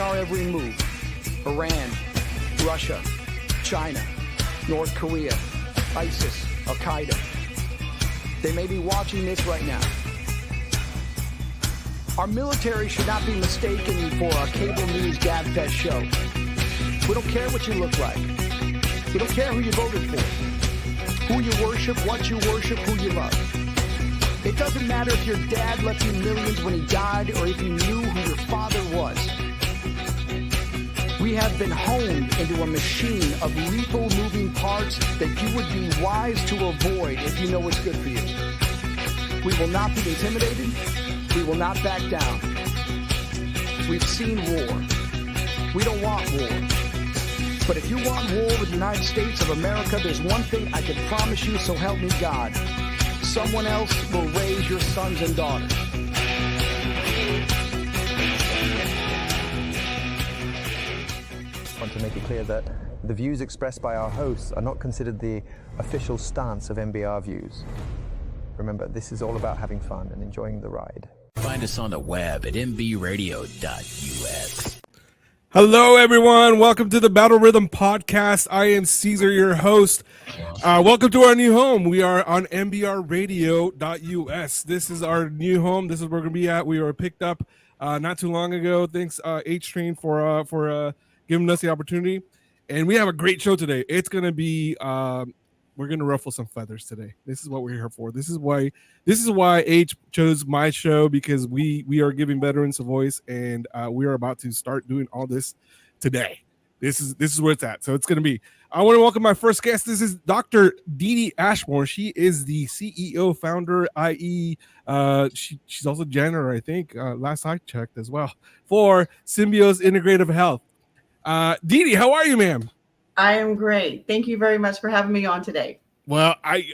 our every move. Iran, Russia, China, North Korea, ISIS, Al-Qaeda. They may be watching this right now. Our military should not be mistaken for a cable news gabfest show. We don't care what you look like. We don't care who you voted for, who you worship, what you worship, who you love. It doesn't matter if your dad left you millions when he died or if you knew who your father was. We have been honed into a machine of lethal moving parts that you would be wise to avoid if you know what's good for you. We will not be intimidated. We will not back down. We've seen war. We don't want war. But if you want war with the United States of America, there's one thing I can promise you, so help me God. Someone else will raise your sons and daughters. I want to make it clear that the views expressed by our hosts are not considered the official stance of MBR Views. Remember, this is all about having fun and enjoying the ride. Find us on the web at mbradio.us. Hello, everyone. Welcome to the Battle Rhythm Podcast. I am Caesar, your host. Welcome to our new home. We are on mbradio.us. This is our new home. This is where we're going to be at. We were picked up not too long ago. Thanks, H-Train, for giving us the opportunity. And we have a great show today. It's going to be... we're going to ruffle some feathers today. This is what we're here for. This is why H chose my show, because we are giving veterans a voice, and we are about to start doing all this today. This is where it's at. So it's going to be. I want to welcome my first guest. This is Dr. Dee Dee Ashmore. She is the CEO, founder, i.e., she's also janitor, I think, last I checked as well, for Symbios Integrative Health. Dee Dee, how are you, ma'am? I am great. Thank you very much for having me on today. Well, I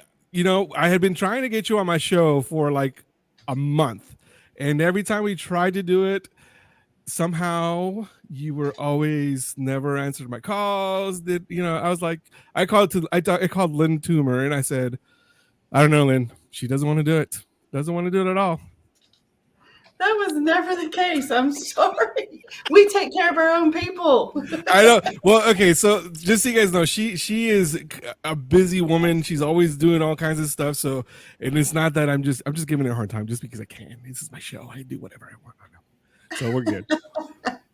had been trying to get you on my show for like a month, and every time we tried to do it, somehow you were always never answered my calls. I was like, I called Lynn Toomer, and I said, I don't know, Lynn, she doesn't want to do it. Doesn't want to do it at all. That was never the case. I'm sorry. We take care of our own people. I know. Well, okay. So just so you guys know, she is a busy woman. She's always doing all kinds of stuff. So, and it's not that I'm just giving her a hard time just because I can. This is my show. I do whatever I want. So we're good.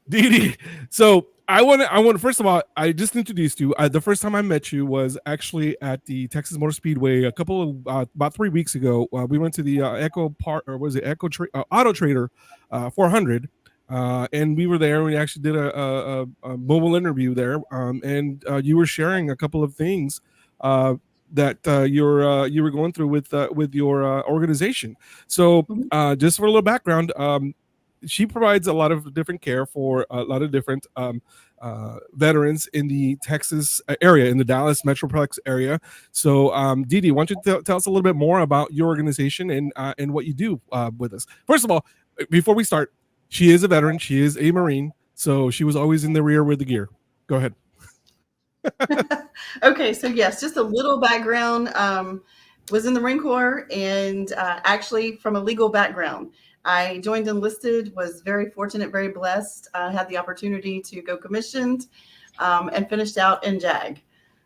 Dee Dee. So I want first of all, I just introduced you. The first time I met you was actually at the Texas Motor Speedway about 3 weeks ago. We went to the Auto Trader 400, and we were there. We actually did a mobile interview there, and you were sharing a couple of things that you were going through with your organization. So just for a little background. She provides a lot of different care for a lot of different veterans in the Texas area, in the Dallas Metroplex area. So, Dee Dee, why don't you tell us a little bit more about your organization and what you do with us? First of all, before we start, she is a veteran. She is a Marine. So she was always in the rear with the gear. Go ahead. Okay, so yes, just a little background. Was in the Marine Corps, and actually from a legal background. I joined enlisted, was very fortunate, very blessed. Had the opportunity to go commissioned and finished out in JAG.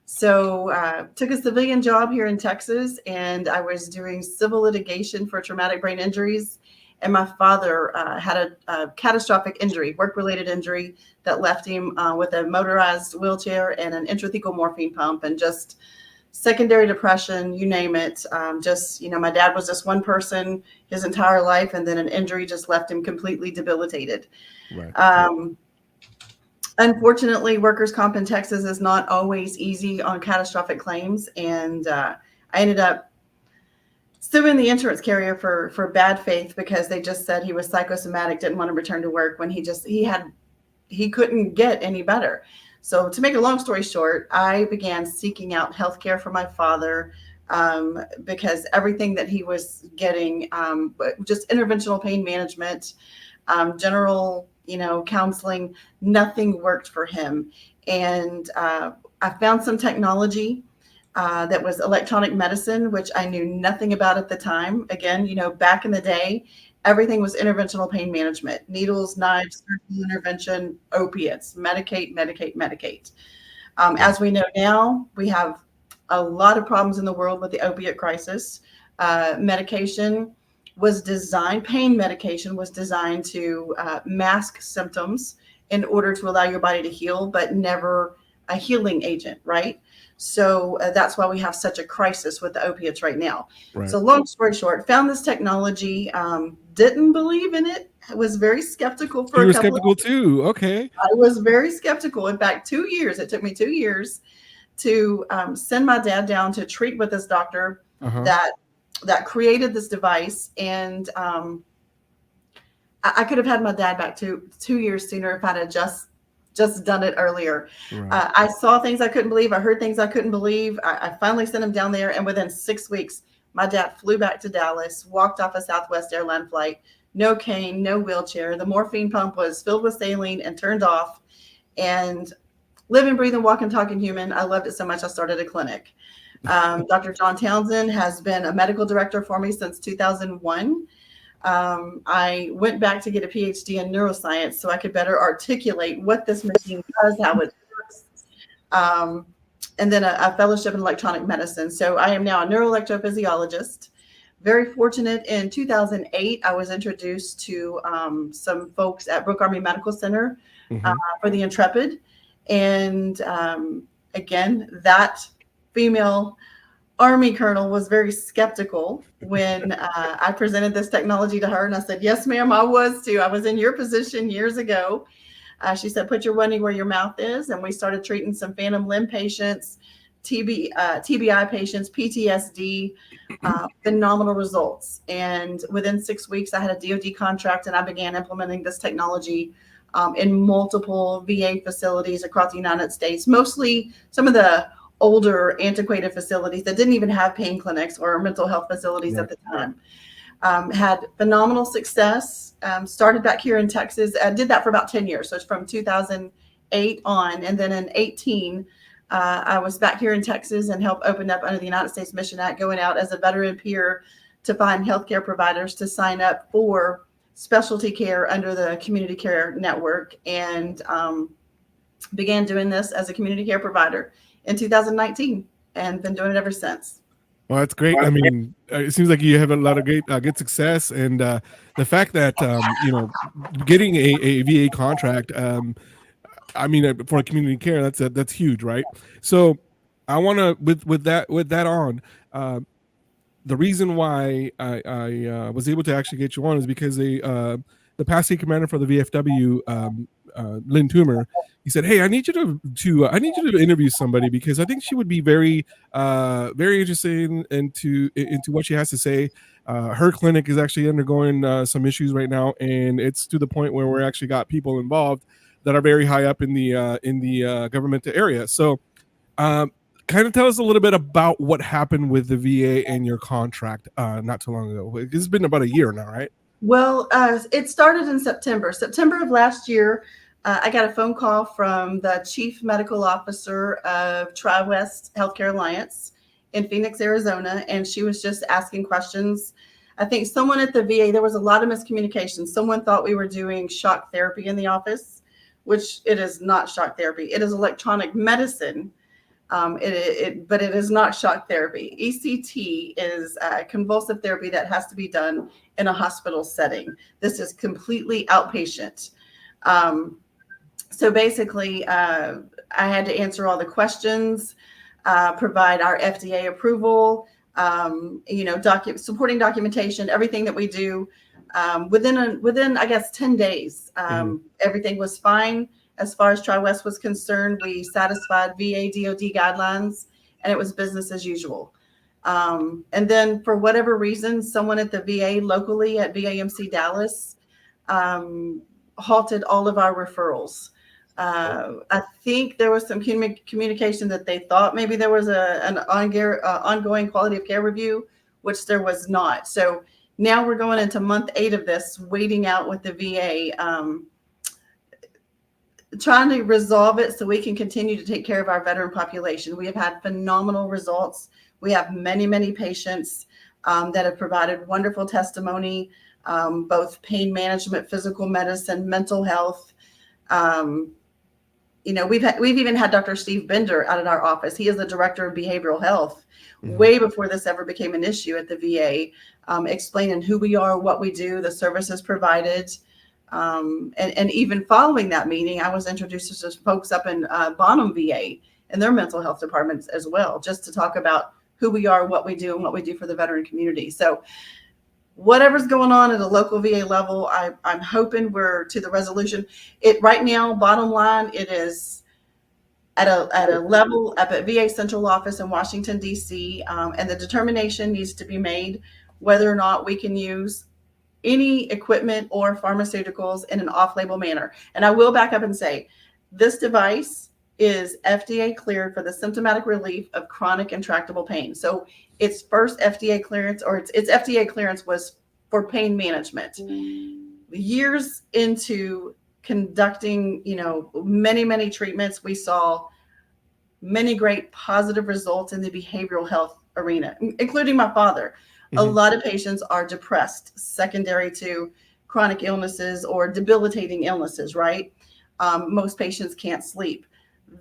So took a civilian job here in Texas, and I was doing civil litigation for traumatic brain injuries. And my father had a catastrophic injury, work-related injury that left him with a motorized wheelchair and an intrathecal morphine pump, and just secondary depression, you name it. My dad was just one person his entire life, and then an injury just left him completely debilitated. Right. Unfortunately, workers' comp in Texas is not always easy on catastrophic claims, and I ended up suing the insurance carrier for bad faith because they just said he was psychosomatic, didn't want to return to work when he couldn't get any better. So to make a long story short, I began seeking out healthcare for my father because everything that he was getting, just interventional pain management, general, counseling, nothing worked for him. And I found some technology that was electronic medicine, which I knew nothing about at the time. Again, back in the day, everything was interventional pain management, needles, knives, surgical intervention, opiates, medicate. As we know now, we have a lot of problems in the world with the opiate crisis. Medication was designed, pain medication was designed to mask symptoms in order to allow your body to heal, but never a healing agent, right? So that's why we have such a crisis with the opiates right now. Right. So long story short, found this technology, didn't believe in it. I was very skeptical for You a were couple skeptical of too. Okay. I was very skeptical. In fact, 2 years, it took me 2 years to send my dad down to treat with this doctor that created this device. And I could have had my dad back 2 years sooner if I'd have just done it earlier. Right. I saw things I couldn't believe. I heard things I couldn't believe. I finally sent him down there. And within 6 weeks, my dad flew back to Dallas, walked off a Southwest airline flight, no cane, no wheelchair. The morphine pump was filled with saline and turned off. And living, breathing, walking, talking human. I loved it so much I started a clinic. Dr. John Townsend has been a medical director for me since 2001. I went back to get a PhD in neuroscience so I could better articulate what this machine does, how it works, and then a fellowship in electronic medicine. So I am now a neuroelectrophysiologist. Very fortunate. In 2008, I was introduced to some folks at Brooke Army Medical Center for the Intrepid. And again, that female Army colonel was very skeptical when I presented this technology to her. And I said, yes, ma'am, I was too. I was in your position years ago. She said, put your money where your mouth is. And we started treating some phantom limb patients, TBI patients, PTSD, phenomenal results. And within 6 weeks, I had a DoD contract and I began implementing this technology in multiple VA facilities across the United States, mostly some of the older antiquated facilities that didn't even have pain clinics or mental health facilities at the time. Had phenomenal success, started back here in Texas. I did that for about 10 years. So it's from 2008 on. And then in 18, I was back here in Texas and helped open up under the United States Mission Act, going out as a veteran peer to find healthcare providers to sign up for specialty care under the community care network, and began doing this as a community care provider in 2019 and been doing it ever since. Well, that's great. I mean, it seems like you have a lot of good success, and the fact that getting a VA contract, I mean, for community care, that's huge, right? So, I want to with that on. The reason why I was able to actually get you on is because the past state commander for the VFW, Lynn Toomer, he said, "Hey, I need you to interview somebody because I think she would be very interested into what she has to say. Her clinic is actually undergoing some issues right now, and it's to the point where we're actually got people involved that are very high up in the government area. So, kind of tell us a little bit about what happened with the VA and your contract not too long ago. It's been about a year now, right?" Well, it started in September of last year. I got a phone call from the chief medical officer of Tri-West Healthcare Alliance in Phoenix, Arizona, and she was just asking questions. I think someone at the VA, there was a lot of miscommunication. Someone thought we were doing shock therapy in the office, which it is not shock therapy. It is electronic medicine, but it is not shock therapy. ECT is convulsive therapy that has to be done in a hospital setting. This is completely outpatient. So basically, I had to answer all the questions, provide our FDA approval, supporting documentation, everything that we do. Within I guess 10 days, everything was fine as far as Tri-West was concerned. We satisfied VA DoD guidelines, and it was business as usual. And then for whatever reason, someone at the VA locally at VAMC Dallas halted all of our referrals. I think there was some communication that they thought maybe there was an ongoing quality of care review, which there was not. So now we're going into month 8 of this, waiting out with the VA, trying to resolve it so we can continue to take care of our veteran population. We have had phenomenal results. We have many, many patients that have provided wonderful testimony. both pain management, physical medicine, mental health. We've even had Dr. Steve Bender out at our office. He is the director of behavioral health, way before this ever became an issue at the VA, explaining who we are, what we do, the services provided. And even following that meeting, I was introduced to some folks up in Vaughn VA and their mental health departments as well, just to talk about who we are, what we do, and what we do for the veteran community. So whatever's going on at a local VA level, I'm hoping we're to the resolution. It right now, bottom line, it is at a level up at VA central office in Washington, D.C., and the determination needs to be made whether or not we can use any equipment or pharmaceuticals in an off-label manner. And I will back up and say, this device is FDA cleared for the symptomatic relief of chronic intractable pain. So its first FDA clearance, or its FDA clearance, was for pain management. Years into conducting, many treatments, we saw many great positive results in the behavioral health arena, including my father. A lot of patients are depressed secondary to chronic illnesses or debilitating illnesses, right? Most patients can't sleep.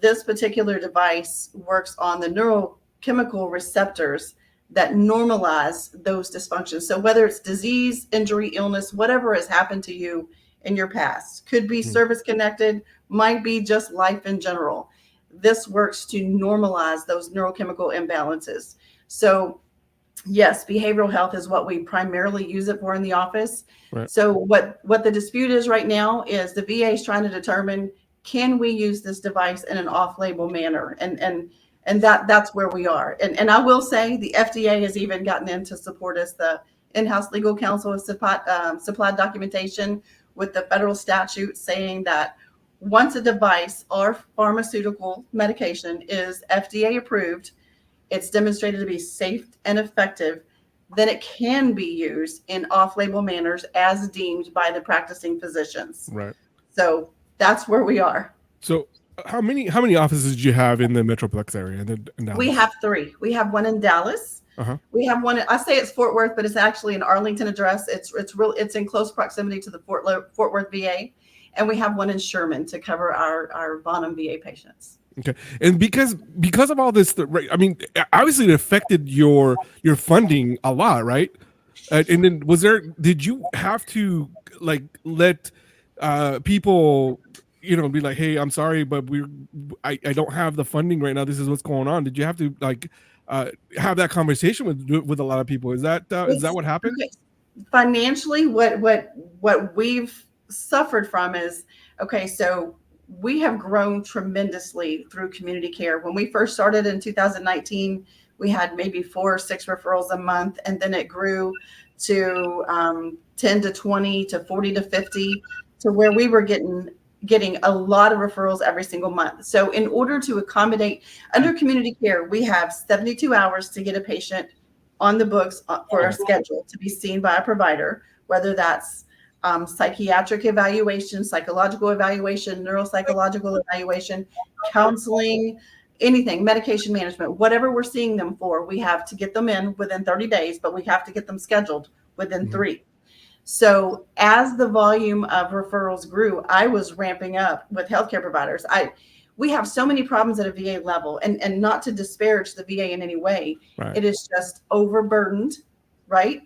This particular device works on the neurochemical receptors that normalize those dysfunctions. So whether it's disease, injury, illness, whatever has happened to you in your past, could be service connected, might be just life in general. This works to normalize those neurochemical imbalances. So yes, behavioral health is what we primarily use it for in the office. Right. So what the dispute is right now is the VA is trying to determine, can we use this device in an off-label manner? And that's where we are. And I will say the FDA has even gotten in to support us. The in-house legal counsel has supplied documentation with the federal statute saying that once a device or pharmaceutical medication is FDA approved, it's demonstrated to be safe and effective, then it can be used in off-label manners as deemed by the practicing physicians. Right. So that's where we are. So how many offices do you have in the Metroplex area? In We have 3. We have one in Dallas. We have one. I say it's Fort Worth, but it's actually an Arlington address. It's in close proximity to the Fort Worth VA, and we have one in Sherman to cover our Vaughn VA patients. Okay, and because of all this, I mean, obviously it affected your funding a lot, right? And then did you have to let people, be like, hey, I'm sorry, but I don't have the funding right now. This is what's going on. Did you have to have that conversation with a lot of people? Is that what happened? Okay. Financially, what we've suffered from is, okay, so we have grown tremendously through community care. When we first started in 2019, we had maybe 4 or 6 referrals a month, and then it grew to 10 to 20 to 40 to 50, to where we were getting a lot of referrals every single month. So in order to accommodate under community care, we have 72 hours to get a patient on the books for our schedule to be seen by a provider, whether that's psychiatric evaluation, psychological evaluation, neuropsychological evaluation, counseling, anything, medication management, whatever we're seeing them for, we have to get them in within 30 days, but we have to get them scheduled within 3. So as the volume of referrals grew, I was ramping up with healthcare providers. We have so many problems at a VA level, and not to disparage the VA in any way. Right. It is just overburdened, right?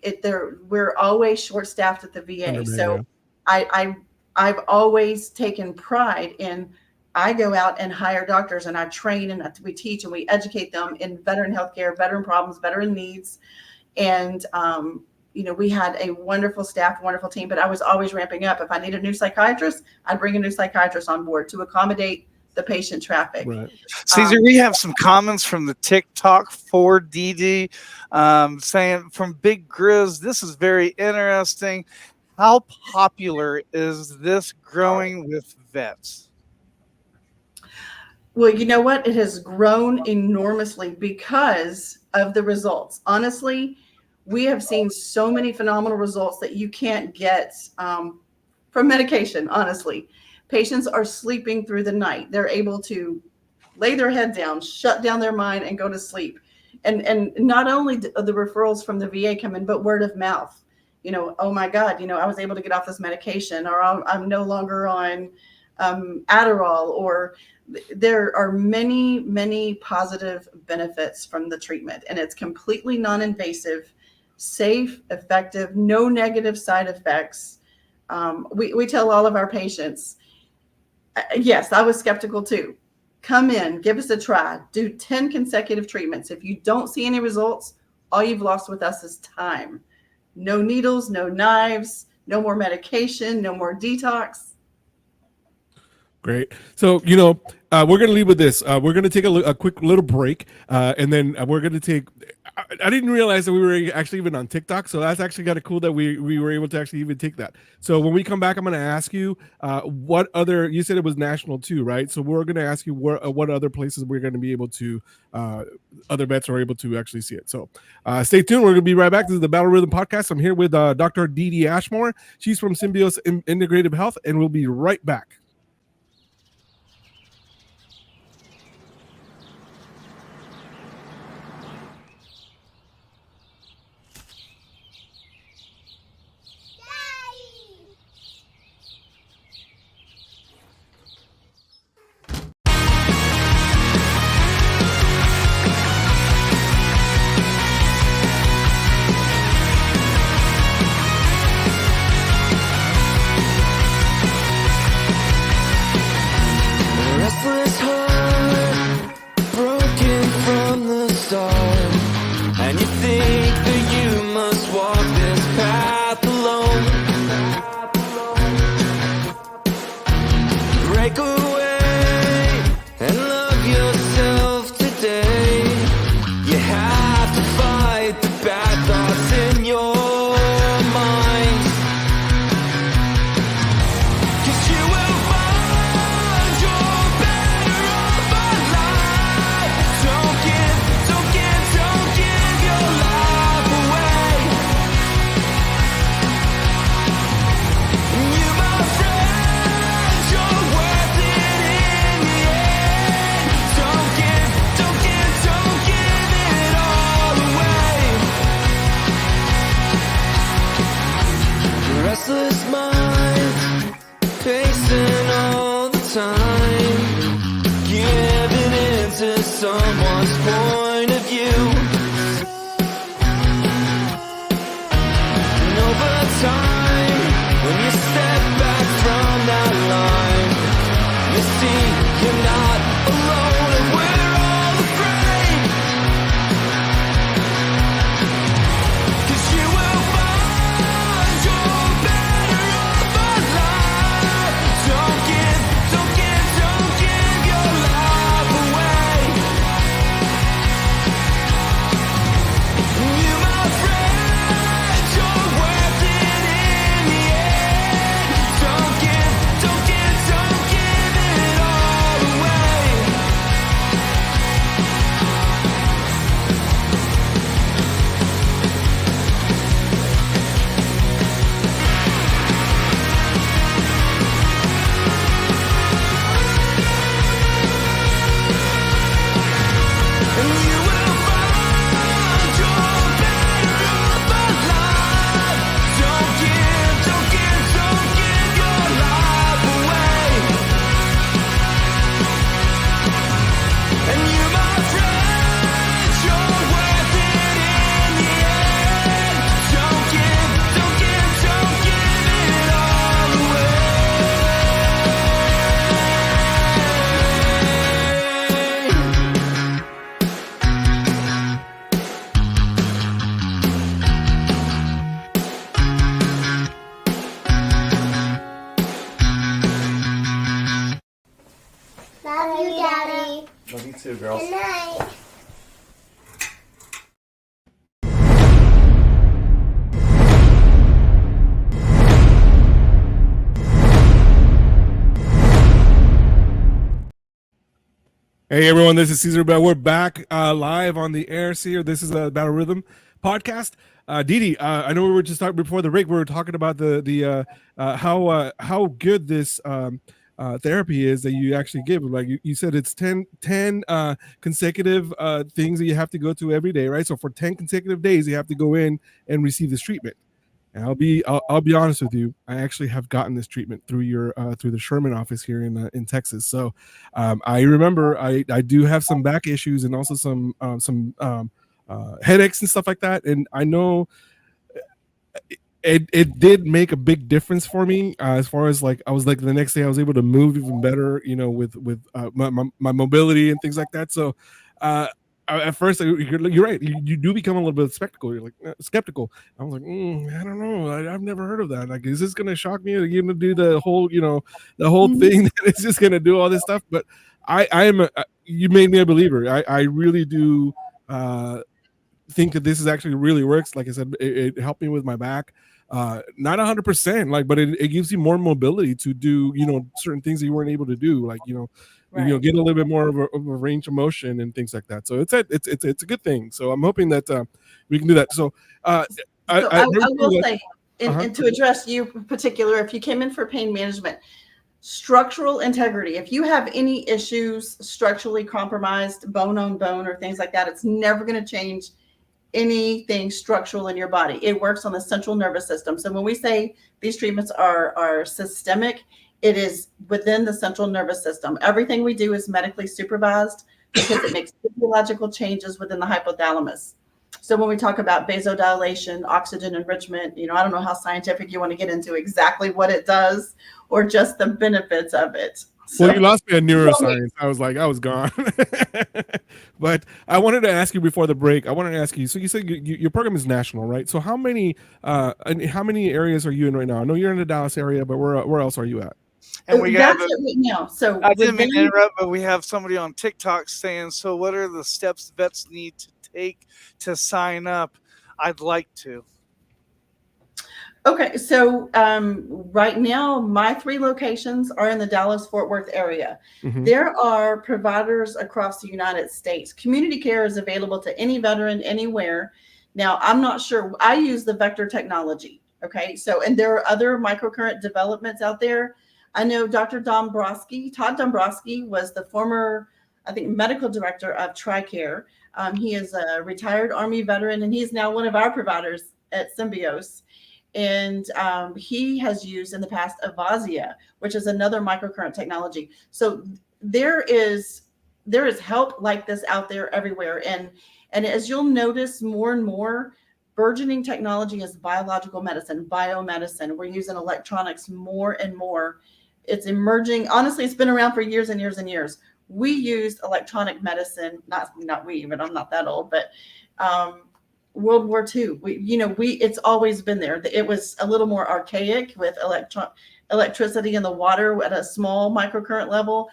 We're always short-staffed at the VA. So I've always taken pride in, I go out and hire doctors, and I train, and we teach, and we educate them in veteran healthcare, veteran problems, veteran needs. And we had a wonderful staff, wonderful team, but I was always ramping up. If I need a new psychiatrist, I'd bring a new psychiatrist on board to accommodate the patient traffic. Right. Caesar, we have some comments from the TikTok for Dee Dee saying, from Big Grizz, this is very interesting. How popular is this growing with vets? Well, you know what? It has grown enormously because of the results. Honestly, we have seen so many phenomenal results that you can't get from medication, honestly. Patients are sleeping through the night. They're able to lay their head down, shut down their mind, and go to sleep. And not only do the referrals from the VA come in, but word of mouth. oh my God, I was able to get off this medication, or I'm no longer on Adderall, or there are many, many positive benefits from the treatment, and it's completely non-invasive, safe, effective, no negative side effects. We tell all of our patients, yes, I was skeptical too. Come in, give us a try, do 10 consecutive treatments. If you don't see any results, all you've lost with us is time. No needles, no knives, no more medication, no more detox. Great. So, we're going to leave with this. We're going to take a quick little break, and then we're going to take. I didn't realize that we were actually even on TikTok, so that's actually kind of cool that we were able to actually even take that. So when we come back, I'm going to ask you what other. You said it was national too, right? So we're going to ask you what other places we're going to be able to. Other vets are able to actually see it. So stay tuned. We're going to be right back. This is the Battle Rhythm Podcast. I'm here with Dr. Dee Dee Ashmore. She's from Symbios Integrative Health, and we'll be right back. too, girls. Good night. Hey everyone, this is Caesar Bell. We're back live on the air here. This is a Battle Rhythm podcast. Dee Dee, I know we were just talking before the break. We were talking about the how good this therapy is that you actually give. Like you said, it's 10 consecutive things that you have to go through every day, right? So for 10 consecutive days, you have to go in and receive this treatment. And I'll be honest with you. I actually have gotten this treatment through your through the Sherman office here in Texas. So I remember I do have some back issues and also some headaches and stuff like that. And I know it did make a big difference for me as far as like I was like the next day I was able to move even better, you know, with my mobility and things like that. So at first you're right, you do become a little bit skeptical. You're like skeptical. I was like, I don't know, I've never heard of that. Like, is this gonna shock me? Are you gonna do the whole, you know, the whole thing that it's just gonna do all this stuff? But I am you made me a believer. I really do think that this is actually really works. Like I said, it helped me with my back. Not 100%, like, but it gives you more mobility to do, you know, certain things that you weren't able to do, like, you know, get a little bit more of a range of motion and things like that. So it's a good thing. So I'm hoping that we can do that. So I will say, and to address you in particular, if you came in for pain management, structural integrity, if you have any issues structurally compromised, bone on bone or things like that, it's never going to change anything structural in your body. It works on the central nervous system. So when we say these treatments are systemic, it is within the central nervous system. Everything we do is medically supervised because it makes physiological changes within the hypothalamus. So when we talk about vasodilation, oxygen enrichment, you know, I don't know how scientific you want to get into exactly what it does or just the benefits of it. So, well, you lost me at neuroscience. I was gone. But I wanted to ask you before the break. I wanted to ask you. So you said your program is national, right? So how many areas are you in right now? I know you're in the Dallas area, but where else are you at? And we got right now. So I didn't mean to interrupt, but we have somebody on TikTok saying, "So what are the steps vets need to take to sign up?" I'd like to. Okay, so right now, my 3 locations are in the Dallas-Fort Worth area. Mm-hmm. There are providers across the United States. Community care is available to any veteran anywhere. Now, I'm not sure. I use the VECTER technology. Okay, so and there are other microcurrent developments out there. I know Dr. Todd Dombrowski was the former, I think, medical director of TRICARE. He is a retired Army veteran, and he's now one of our providers at Symbios. And he has used in the past Avasia, which is another microcurrent technology. So there is help like this out there everywhere. And as you'll notice more and more, burgeoning technology is biological medicine, biomedicine. We're using electronics more and more. It's emerging. Honestly, it's been around for years and years and years. We used electronic medicine, not we, but I'm not that old, but World War II, it's always been there. It was a little more archaic with electricity in the water at a small microcurrent level.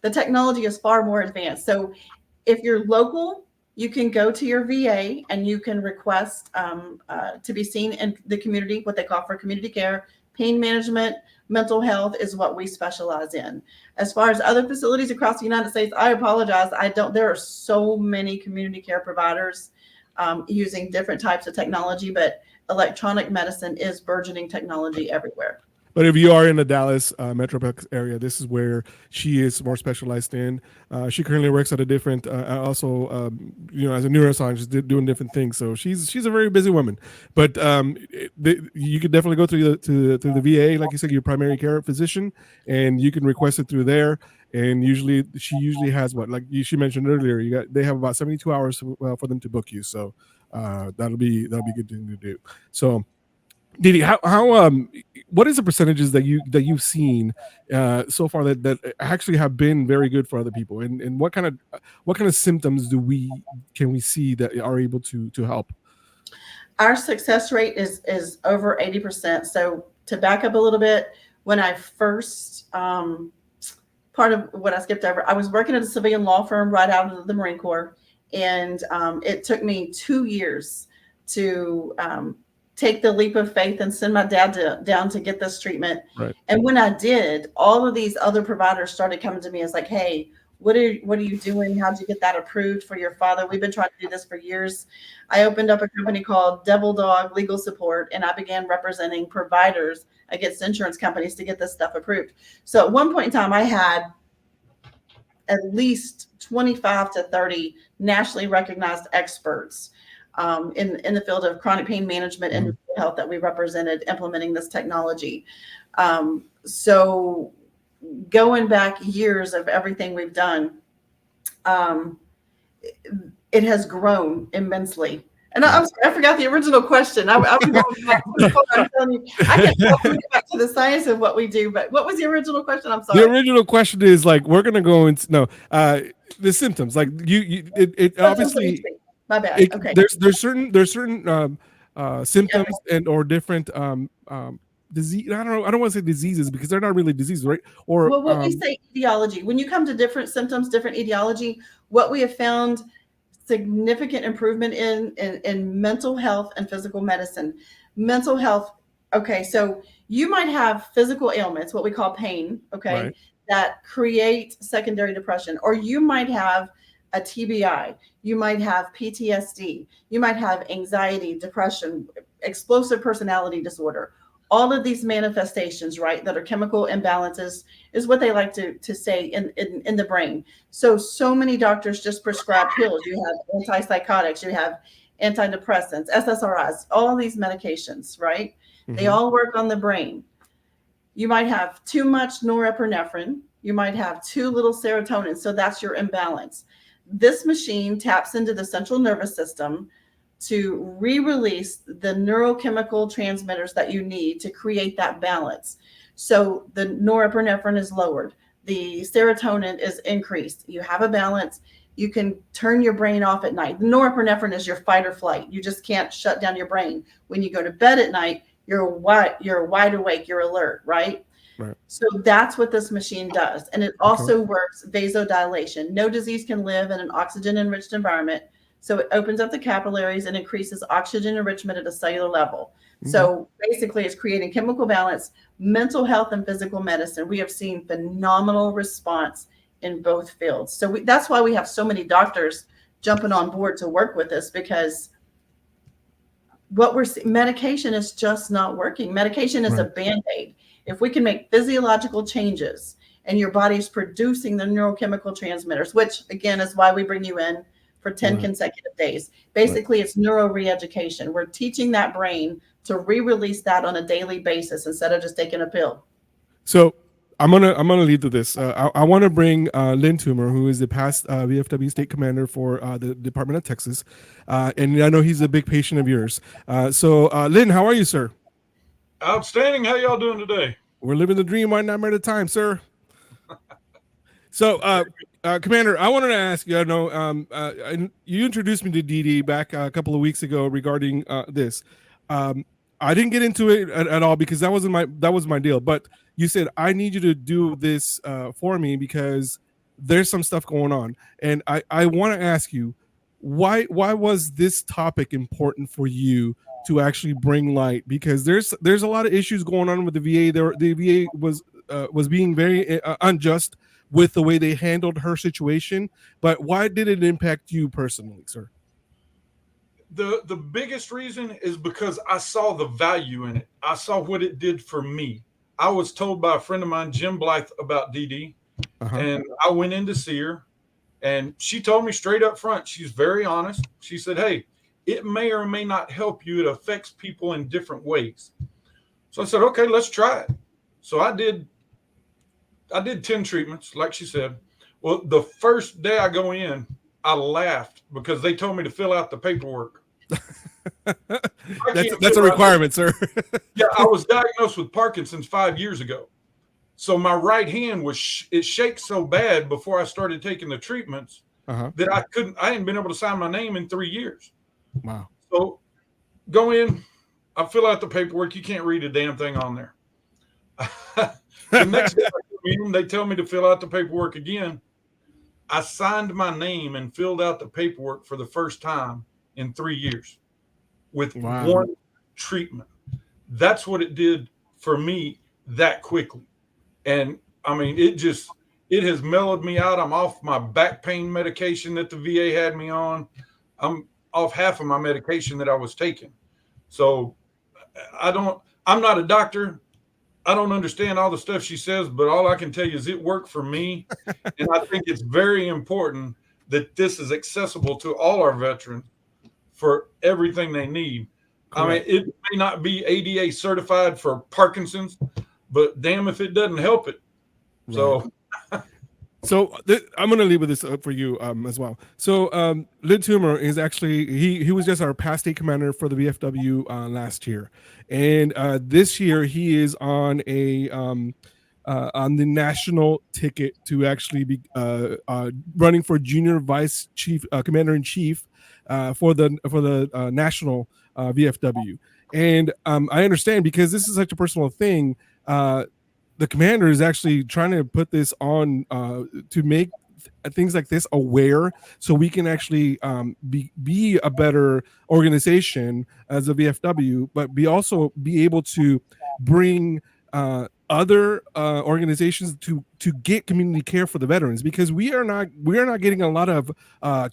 The technology is far more advanced. So if you're local, you can go to your VA and you can request to be seen in the community, what they call for community care. Pain management, mental health is what we specialize in. As far as other facilities across the United States, I apologize. There are so many community care providers using different types of technology, but electronic medicine is burgeoning technology everywhere. But if you are in the Dallas Metroplex area, this is where she is more specialized in. She currently works at a different, also, as a neuroscientist, doing different things. So she's a very busy woman. But you could definitely go through the VA, like you said, your primary care physician, and you can request it through there. And she usually has she mentioned earlier. They have about 72 hours for them to book you. So that'll be a good thing to do. So. Dee Dee, how what is the percentages that you've seen so far that actually have been very good for other people, and what kind of symptoms can we see that are able to help? Our success rate is over 80%. So to back up a little bit, when I first part of what I skipped over, I was working at a civilian law firm right out of the Marine Corps, and it took me 2 years to take the leap of faith and send my dad down to get this treatment. Right. And when I did, all of these other providers started coming to me as like, hey, what are you doing? How'd you get that approved for your father? We've been trying to do this for years. I opened up a company called Devil Dog Legal Support, and I began representing providers against insurance companies to get this stuff approved. So at one point in time, I had at least 25 to 30 nationally recognized experts in the field of chronic pain management and mental health that we represented implementing this technology. So going back years of everything we've done, it has grown immensely. And I'm sorry, I forgot the original question. I'm going back too far. I'm telling you, I can't go back to the science of what we do. But what was the original question? I'm sorry. The original question is like we're gonna go into the symptoms. Like it obviously. My bad. Okay. There's certain symptoms and or different disease. I don't want to say diseases because they're not really diseases, right? Or well, what we say etiology. When you come to different symptoms, different etiology, what we have found significant improvement in mental health and physical medicine. Mental health. Okay, so you might have physical ailments, what we call pain. Okay, right, that create secondary depression, or you might have a TBI, you might have PTSD, you might have anxiety, depression, explosive personality disorder. All of these manifestations, right, that are chemical imbalances is what they like to say in the brain. So many doctors just prescribe pills. You have antipsychotics, you have antidepressants, SSRIs, all these medications, right? Mm-hmm. They all work on the brain. You might have too much norepinephrine. You might have too little serotonin. So that's your imbalance. This machine taps into the central nervous system to re-release the neurochemical transmitters that you need to create that balance. So the norepinephrine is lowered, the serotonin is increased. You have a balance. You can turn your brain off at night. The norepinephrine is your fight or flight. You just can't shut down your brain. When you go to bed at night, you're wide awake, you're alert, right? Right. So that's what this machine does. And it also works vasodilation. No disease can live in an oxygen-enriched environment. So it opens up the capillaries and increases oxygen enrichment at a cellular level. Mm-hmm. So basically it's creating chemical balance, mental health and physical medicine. We have seen phenomenal response in both fields. So that's why we have so many doctors jumping on board to work with us, because what we're seeing, medication is just not working. Medication is a Band-Aid. If we can make physiological changes and your body is producing the neurochemical transmitters, which again is why we bring you in for 10 consecutive days. Basically, it's neuro re-education. We're teaching that brain to re-release that on a daily basis instead of just taking a pill. So I'm gonna lead to this. I want to bring Lynn Toomer, who is the past VFW state commander for the Department of Texas, and I know he's a big patient of yours. So Lynn, how are you, sir? Outstanding. How y'all doing today? We're living the dream one nightmare at a time, sir. So, Commander, I wanted to ask you. I know you introduced me to Dee Dee back a couple of weeks ago regarding this. I didn't get into it at all because that was my deal. But you said I need you to do this for me because there's some stuff going on, and I want to ask you why was this topic important for you to actually bring light? Because there's a lot of issues going on with the VA. The VA was being very unjust with the way they handled her situation, but why did it impact you personally, sir? The biggest reason is because I saw the value in it. I saw what it did for me. I was told by a friend of mine, Jim Blythe, about Dee Dee, and I went in to see her, and she told me straight up front, she's very honest. She said, hey, it may or may not help you. It affects people in different ways. So I said, okay, let's try it. So I did 10 treatments, like she said. Well, the first day I go in, I laughed because they told me to fill out the paperwork. That's a requirement, sir. Yeah, I was diagnosed with Parkinson's 5 years ago. So my right hand it shakes so bad before I started taking the treatments that I hadn't been able to sign my name in 3 years. Wow. So go in, I fill out the paperwork. You can't read a damn thing on there. The next day they tell me to fill out the paperwork again. I signed my name and filled out the paperwork for the first time in 3 years with one treatment. That's what it did for me that quickly. And I mean, it has mellowed me out. I'm off my back pain medication that the VA had me on. I'm off half of my medication that I was taking. So I'm not a doctor. I don't understand all the stuff she says, but all I can tell you is it worked for me. And I think it's very important that this is accessible to all our veterans for everything they need. Correct. I mean, it may not be ADA certified for Parkinson's, but damn if it doesn't help it. Right. So, I'm going to leave with this for you as well. So Lynn Toomer is actually, he was just our past state commander for the VFW last year. And this year he is on the national ticket to actually be running for junior vice chief commander in chief for the national VFW. And I understand, because this is such a personal thing. The commander is actually trying to put this on to make things like this aware, so we can actually be a better organization as a VFW, but also be able to bring other organizations to get community care for the veterans, because we are not getting a lot of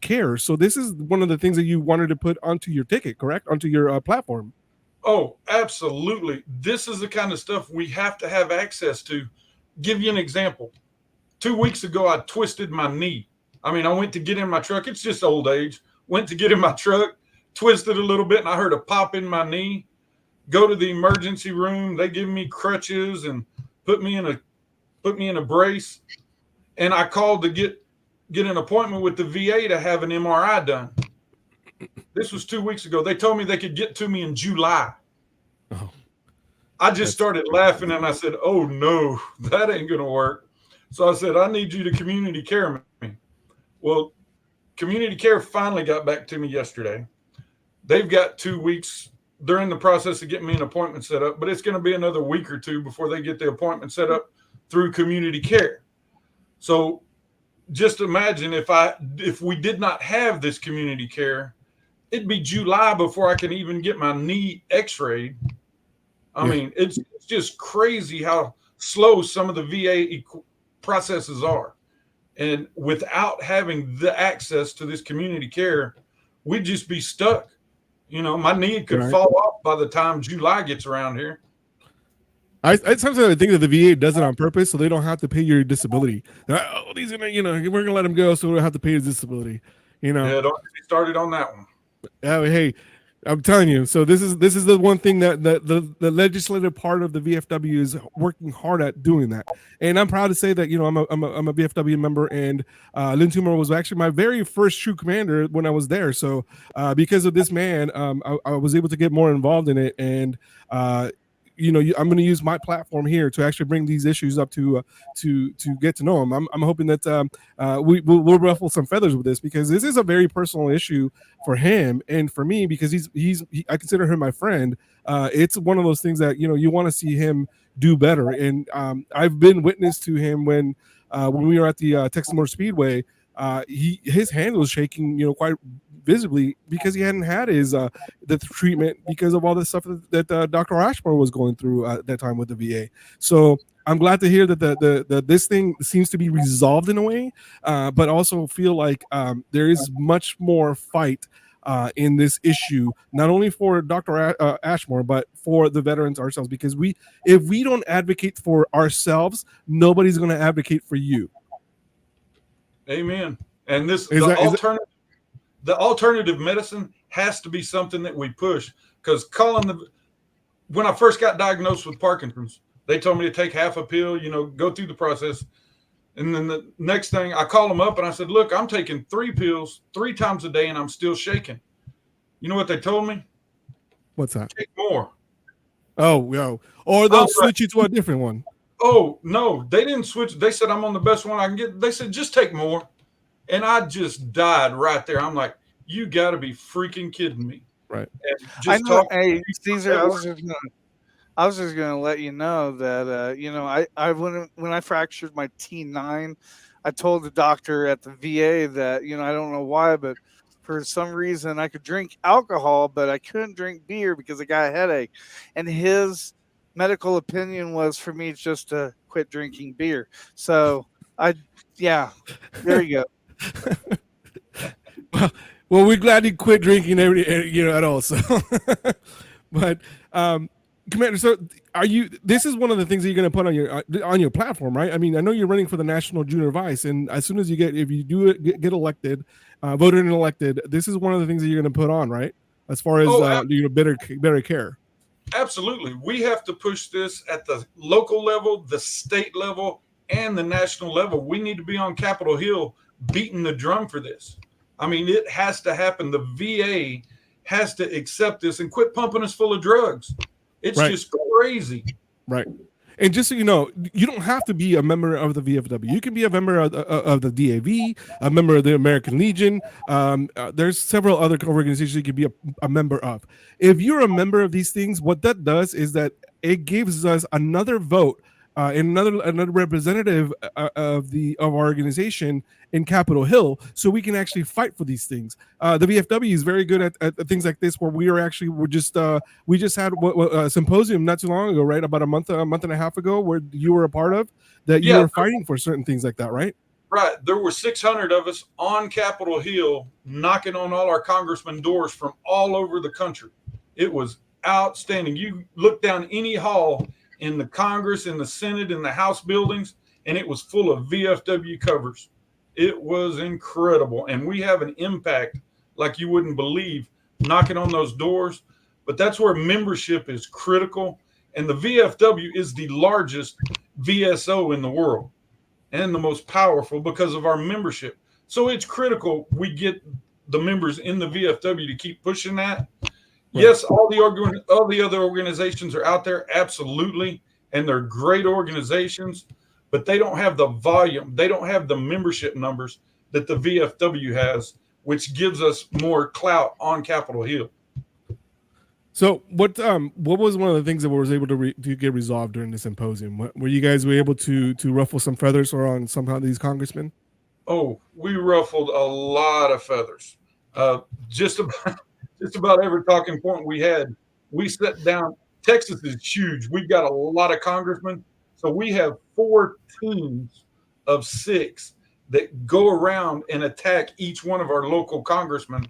care. So this is one of the things that you wanted to put onto your ticket, correct? Onto your platform. oh, absolutely. This is the kind of stuff we have to have access to. Give you an example. 2 weeks ago, I twisted my knee. I mean, I went to get in my truck. It's just old age. Went to get in my truck, twisted a little bit, and I heard a pop in my knee. Go to the emergency room. They give me crutches and put me in a brace. And I called to get an appointment with the VA to have an MRI done. This was 2 weeks ago. They told me they could get to me in July. Oh, I just started laughing and I said, oh no, that ain't going to work. So I said, I need you to community care me. Well, community care finally got back to me yesterday. They've got 2 weeks. They're in the process of getting me an appointment set up, but it's going to be another week or two before they get the appointment set up through community care. So just imagine if we did not have this community care, it'd be July before I can even get my knee x-rayed. I mean, it's just crazy how slow some of the VA processes are. And without having the access to this community care, we'd just be stuck. You know, my knee could fall off by the time July gets around here. I sometimes I think that the VA does it on purpose so they don't have to pay your disability. Oh, these gonna, we're gonna let them go so we don't have to pay his disability. Yeah, don't get me started on that one. Hey, I'm telling you. So this is the one thing that the legislative part of the VFW is working hard at doing that. And I'm proud to say that I'm a VFW member, and Lynn Toomer was actually my very first true commander when I was there. So because of this man, I was able to get more involved in it, and I'm going to use my platform here to actually bring these issues up to get to know him. I'm hoping that we'll ruffle some feathers with this, because this is a very personal issue for him and for me, because I consider him my friend. It's one of those things that you want to see him do better, and I've been witness to him when we were at the Texas Motor Speedway. His hand was shaking, quite visibly, because he hadn't had his the treatment because of all the stuff that Dr. Ashmore was going through at that time with the VA. So I'm glad to hear that this thing seems to be resolved in a way, but also feel like there is much more fight in this issue, not only for Dr. Ashmore, but for the veterans ourselves, because if we don't advocate for ourselves, nobody's going to advocate for you. Amen. And the alternative medicine has to be something that we push, because when I first got diagnosed with Parkinson's, they told me to take half a pill, go through the process. And then the next thing, I called them up and I said, look, I'm taking 3 pills 3 times a day and I'm still shaking. You know what they told me? What's that? Take more. Oh, or they'll switch you to a different one. Oh, no, they didn't switch. They said, I'm on the best one I can get. They said, just take more. And I just died right there. I'm like, you got to be freaking kidding me. Right. Hey, Caesar, I was just going to let you know that, I when I fractured my T9, I told the doctor at the VA that, I don't know why, but for some reason I could drink alcohol, but I couldn't drink beer because I got a headache. And his medical opinion was for me just to quit drinking beer. So there you go. Well, we're glad you quit drinking at all. So, but Commander, so are you? This is one of the things that you're going to put on your platform, right? I mean, I know you're running for the National Junior Vice, and as soon as if you do get elected, voted and elected, this is one of the things that you're going to put on, right? As far as better care. Absolutely. We have to push this at the local level, the state level, and the national level. We need to be on Capitol Hill beating the drum for this. I mean, it has to happen. The VA has to accept this and quit pumping us full of drugs. It's just crazy. Right. And just so you know, you don't have to be a member of the VFW. You can be a member of the DAV, a member of the American Legion. There's several other organizations you can be a member of. If you're a member of these things, what that does is that it gives us another vote and another representative of our organization in Capitol Hill, so we can actually fight for these things. The VFW is very good at things like this, where we just had a symposium not too long ago, right? About a month and a half ago, where you were a part of that. You were fighting for certain things like that, right? Right. There were 600 of us on Capitol Hill knocking on all our congressmen doors from all over the country. It was outstanding. You look down any hall in the Congress, in the Senate, in the House buildings, and it was full of VFW covers. It was incredible. And we have an impact like you wouldn't believe knocking on those doors. But that's where membership is critical. And the VFW is the largest VSO in the world and the most powerful because of our membership. So it's critical we get the members in the VFW to keep pushing that. Right. Yes, all the other organizations are out there, absolutely, and they're great organizations, but they don't have the volume. They don't have the membership numbers that the VFW has, which gives us more clout on Capitol Hill. So what was one of the things that was able to get resolved during the symposium? Were you guys able to ruffle some feathers around somehow these congressmen? Oh, we ruffled a lot of feathers. Just about every talking point we had, we sat down. Texas is huge. We've got a lot of congressmen. So we have 4 teams of 6 that go around and attack each one of our local congressmen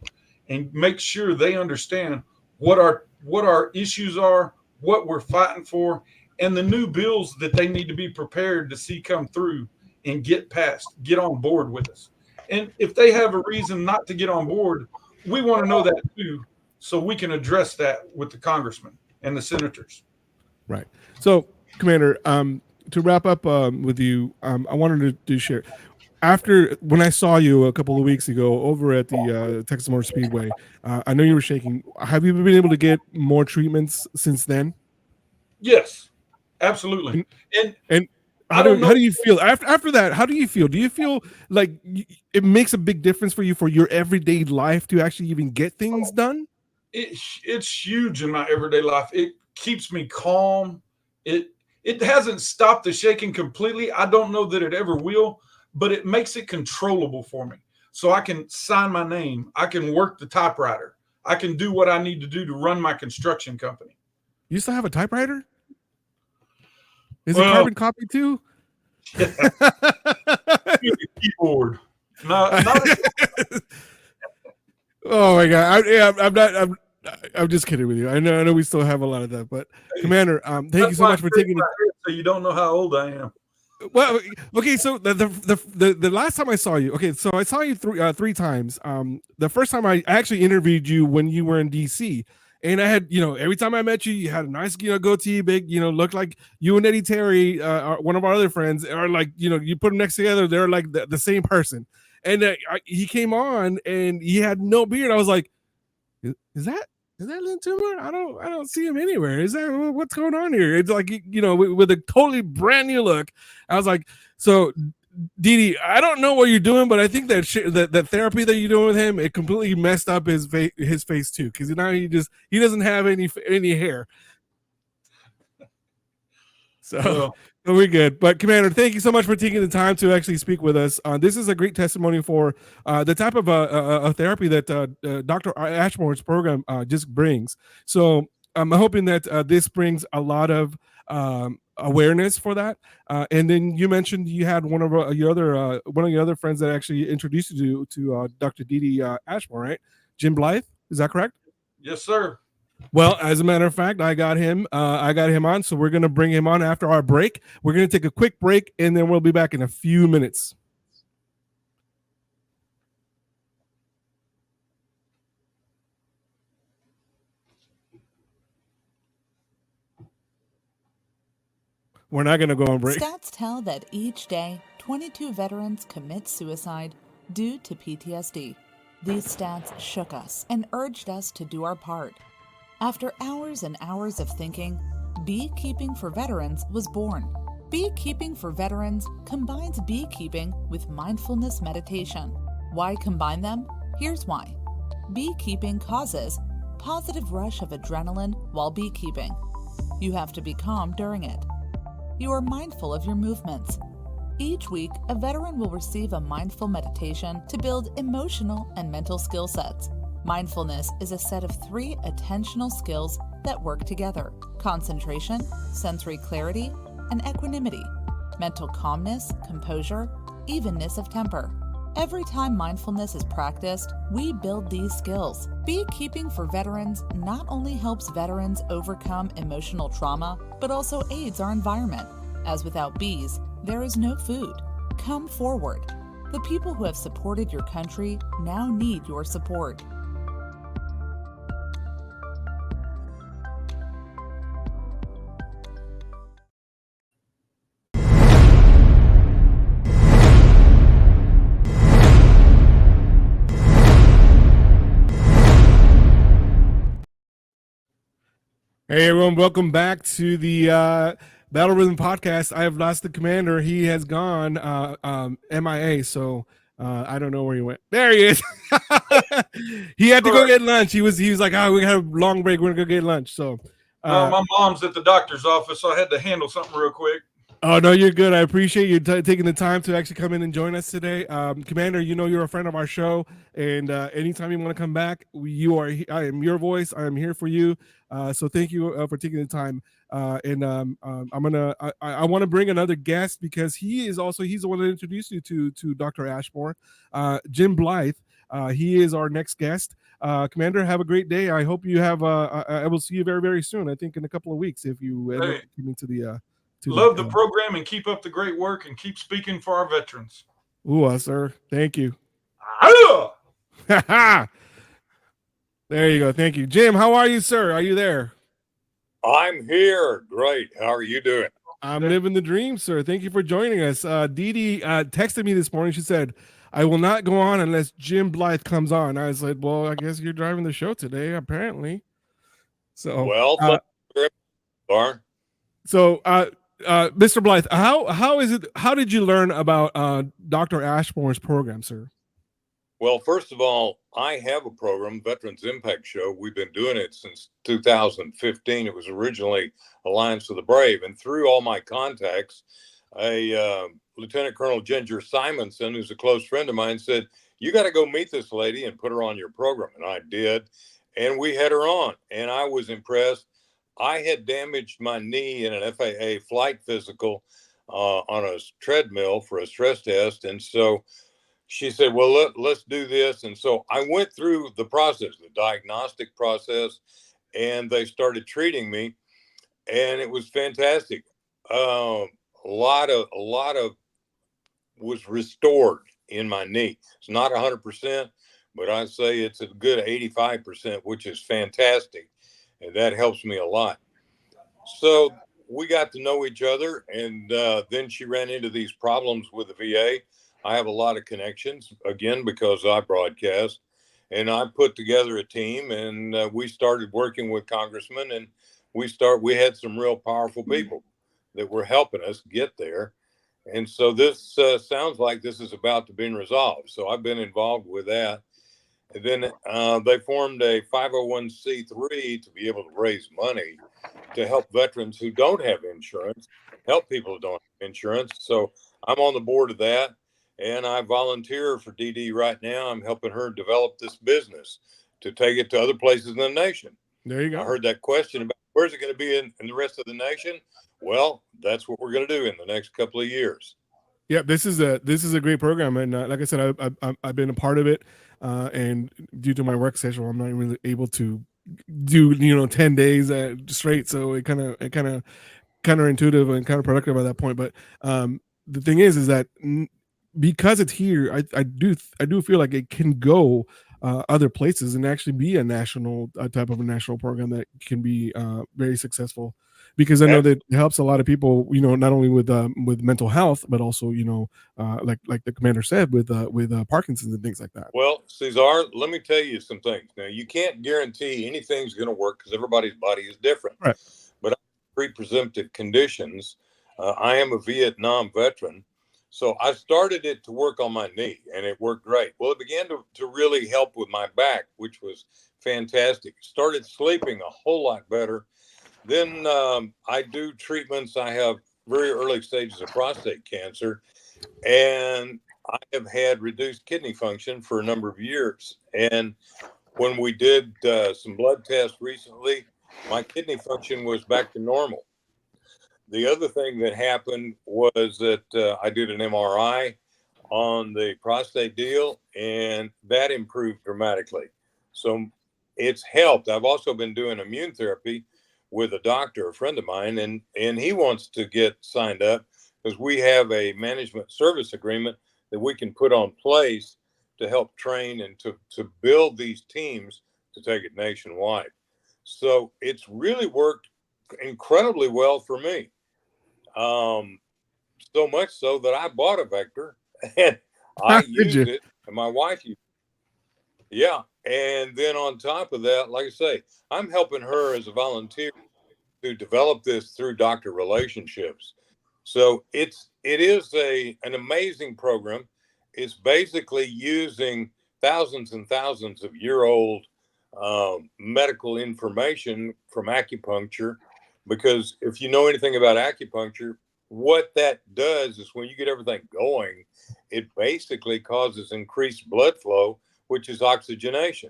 and make sure they understand what our issues are, what we're fighting for, and the new bills that they need to be prepared to see come through and get passed, get on board with us. And if they have a reason not to get on board, we want to know that too, so we can address that with the congressmen and the senators. Right. So, Commander, to wrap up with you, I wanted to share. After when I saw you a couple of weeks ago over at the Texas Motor Speedway, I know you were shaking. Have you been able to get more treatments since then? Yes, absolutely. And how do you feel after that? How do you feel? Do you feel like it makes a big difference for you for your everyday life to actually even get things done? It's huge in my everyday life. It keeps me calm. It hasn't stopped the shaking completely. I don't know that it ever will, but it makes it controllable for me. So I can sign my name. I can work the typewriter. I can do what I need to do to run my construction company. You still have a typewriter? Is it carbon copy too? Yeah. Keyboard. Not Oh my God! I'm just kidding with you. I know we still have a lot of that, but Commander, thank you so much for taking it. So you don't know how old I am. Well, okay. So the last time I saw you, okay, so I saw you 3 times. The first time I actually interviewed you when you were in DC. And I had, every time I met you, you had a nice, goatee, big, looked like you and Eddie Terry, one of our other friends, are like, you put them next together, they're like the same person. And he came on and he had no beard. I was like, is that Lynn Toomer? I don't see him anywhere. Is that what's going on here? It's like, with a totally brand new look. I was like, so Dee Dee, I don't know what you're doing, but I think that therapy that you're doing with him, it completely messed up his face too, because now he doesn't have any hair. So we're good. But Commander, thank you so much for taking the time to actually speak with us. This is a great testimony for the type of a therapy that Dr. Ashmore's program just brings. So I'm hoping that this brings a lot of awareness for that. And then you mentioned you had one of your other friends that actually introduced you to Dr. Dee Dee Ashmore, right? Jim Blythe, is that correct? Yes, sir. Well, as a matter of fact, I got him. I got him on, so we're gonna bring him on after our break. We're gonna take a quick break, and then we'll be back in a few minutes. We're not gonna go on break. Stats tell that each day, 22 veterans commit suicide due to PTSD. These stats shook us and urged us to do our part. After hours and hours of thinking, Beekeeping for Veterans was born. Beekeeping for Veterans combines beekeeping with mindfulness meditation. Why combine them? Here's why. Beekeeping causes positive rush of adrenaline while beekeeping. You have to be calm during it. You are mindful of your movements. Each week, a veteran will receive a mindful meditation to build emotional and mental skill sets. Mindfulness is a set of 3 attentional skills that work together: concentration, sensory clarity, and equanimity, mental calmness, composure, evenness of temper. Every time mindfulness is practiced, we build these skills. Beekeeping for Veterans not only helps veterans overcome emotional trauma, but also aids our environment, as without bees, there is no food. Come forward. The people who have supported your country now need your support. Hey everyone, welcome back to the Battle Rhythm Podcast. I have lost the commander. He has gone MIA, so I don't know where he went. There he is. He had to go get lunch. He was like, oh, we have a long break. We're gonna go get lunch. So No, my mom's at the doctor's office, so I had to handle something real quick. Oh, no, you're good. I appreciate you taking the time to actually come in and join us today. Commander, you know you're a friend of our show, and anytime you want to come back, I am your voice. I am here for you. So thank you for taking the time. I want to bring another guest because he's the one that introduced you to Dr. Ashmore, Jim Blythe. He is our next guest. Commander, have a great day. I hope you have. I will see you very, very soon. I think in a couple of weeks if you end up coming to the. Love the program and keep up the great work and keep speaking for our veterans. Ooh, sir. Thank you. There you go. Thank you. Jim, how are you, sir? Are you there? I'm here. Great. How are you doing? I'm living the dream, sir. Thank you for joining us. Dee Dee texted me this morning. She said, I will not go on unless Jim Blythe comes on. I was like, well, I guess you're driving the show today, apparently. So, well, Mr. Blythe, how is it? How did you learn about Dr. Ashmore's program, sir? Well, first of all, I have a program, Veterans Impact Show. We've been doing it since 2015. It was originally Alliance of the Brave, and through all my contacts, Lieutenant Colonel Ginger Simonson, who's a close friend of mine, said, "You got to go meet this lady and put her on your program." And I did, and we had her on, and I was impressed. I had damaged my knee in an FAA flight physical on a treadmill for a stress test. And so she said, well, let's do this. And so I went through the process, the diagnostic process, and they started treating me. And it was fantastic. A lot of was restored in my knee. It's not 100%, but I'd say it's a good 85%, which is fantastic. And that helps me a lot. So we got to know each other. And then she ran into these problems with the VA. I have a lot of connections, again, because I broadcast. And I put together a team, and we started working with congressmen. And we had some real powerful people that were helping us get there. And so this sounds like this is about to be resolved. So I've been involved with that. And then they formed a 501c3 to be able to raise money to help veterans who don't have insurance, help people who don't have insurance. So I'm on the board of that, and I volunteer for Dee Dee right now. I'm helping her develop this business to take it to other places in the nation. There you go. I heard that question about where's it going to be in the rest of the nation. Well, that's what we're going to do in the next couple of years. Yeah, this is a great program, and like I said, I've been a part of it, and due to my work schedule, I'm not really able to do 10 days straight. So it kind of counterintuitive and counterproductive at that point. But the thing is that because it's here, I do feel like it can go other places and actually be a national type of a national program that can be very successful. Because I know that it helps a lot of people, not only with mental health, but also like the commander said with Parkinson's and things like that. Well, Cesar, let me tell you some things. Now, you can't guarantee anything's going to work because everybody's body is different. Right. But pre-presumptive conditions. I am a Vietnam veteran, so I started it to work on my knee, and it worked great. Well, it began to really help with my back, which was fantastic. Started sleeping a whole lot better. Then I do treatments. I have very early stages of prostate cancer, and I have had reduced kidney function for a number of years. And when we did some blood tests recently, my kidney function was back to normal. The other thing that happened was that I did an MRI on the prostate deal, and that improved dramatically. So it's helped. I've also been doing immune therapy with a doctor, a friend of mine, and he wants to get signed up because we have a management service agreement that we can put on place to help train and to build these teams to take it nationwide. So it's really worked incredibly well for me. So much so that I bought a VECTER and I used it, and my wife used it. Yeah. And then on top of that, like I say, I'm helping her as a volunteer to develop this through doctor relationships. So it is an amazing program. It's basically using thousands and thousands of year-old medical information from acupuncture, because if you know anything about acupuncture, what that does is when you get everything going, it basically causes increased blood flow, which is oxygenation.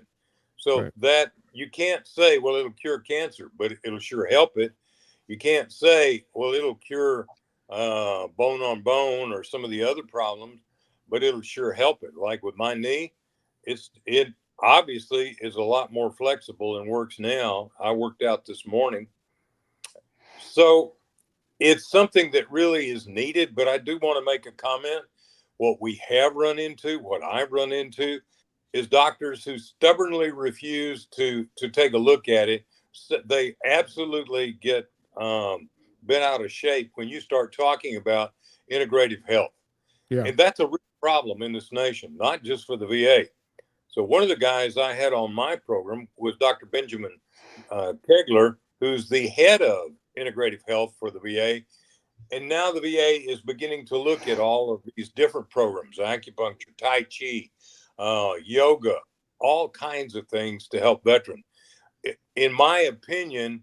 So that you can't say, well, it'll cure cancer, but it'll sure help it. You can't say, well, it'll cure bone on bone or some of the other problems, but it'll sure help it. Like with my knee, it obviously is a lot more flexible and works now. I worked out this morning. So it's something that really is needed, but I do want to make a comment. What we have run into, what I've run into, is doctors who stubbornly refuse to take a look at it. They absolutely get bent out of shape when you start talking about integrative health. Yeah. And that's a real problem in this nation, not just for the VA. So one of the guys I had on my program was Dr. Benjamin Kegler, who's the head of integrative health for the VA. And now the VA is beginning to look at all of these different programs, acupuncture, Tai Chi, yoga, all kinds of things to help veterans. In my opinion,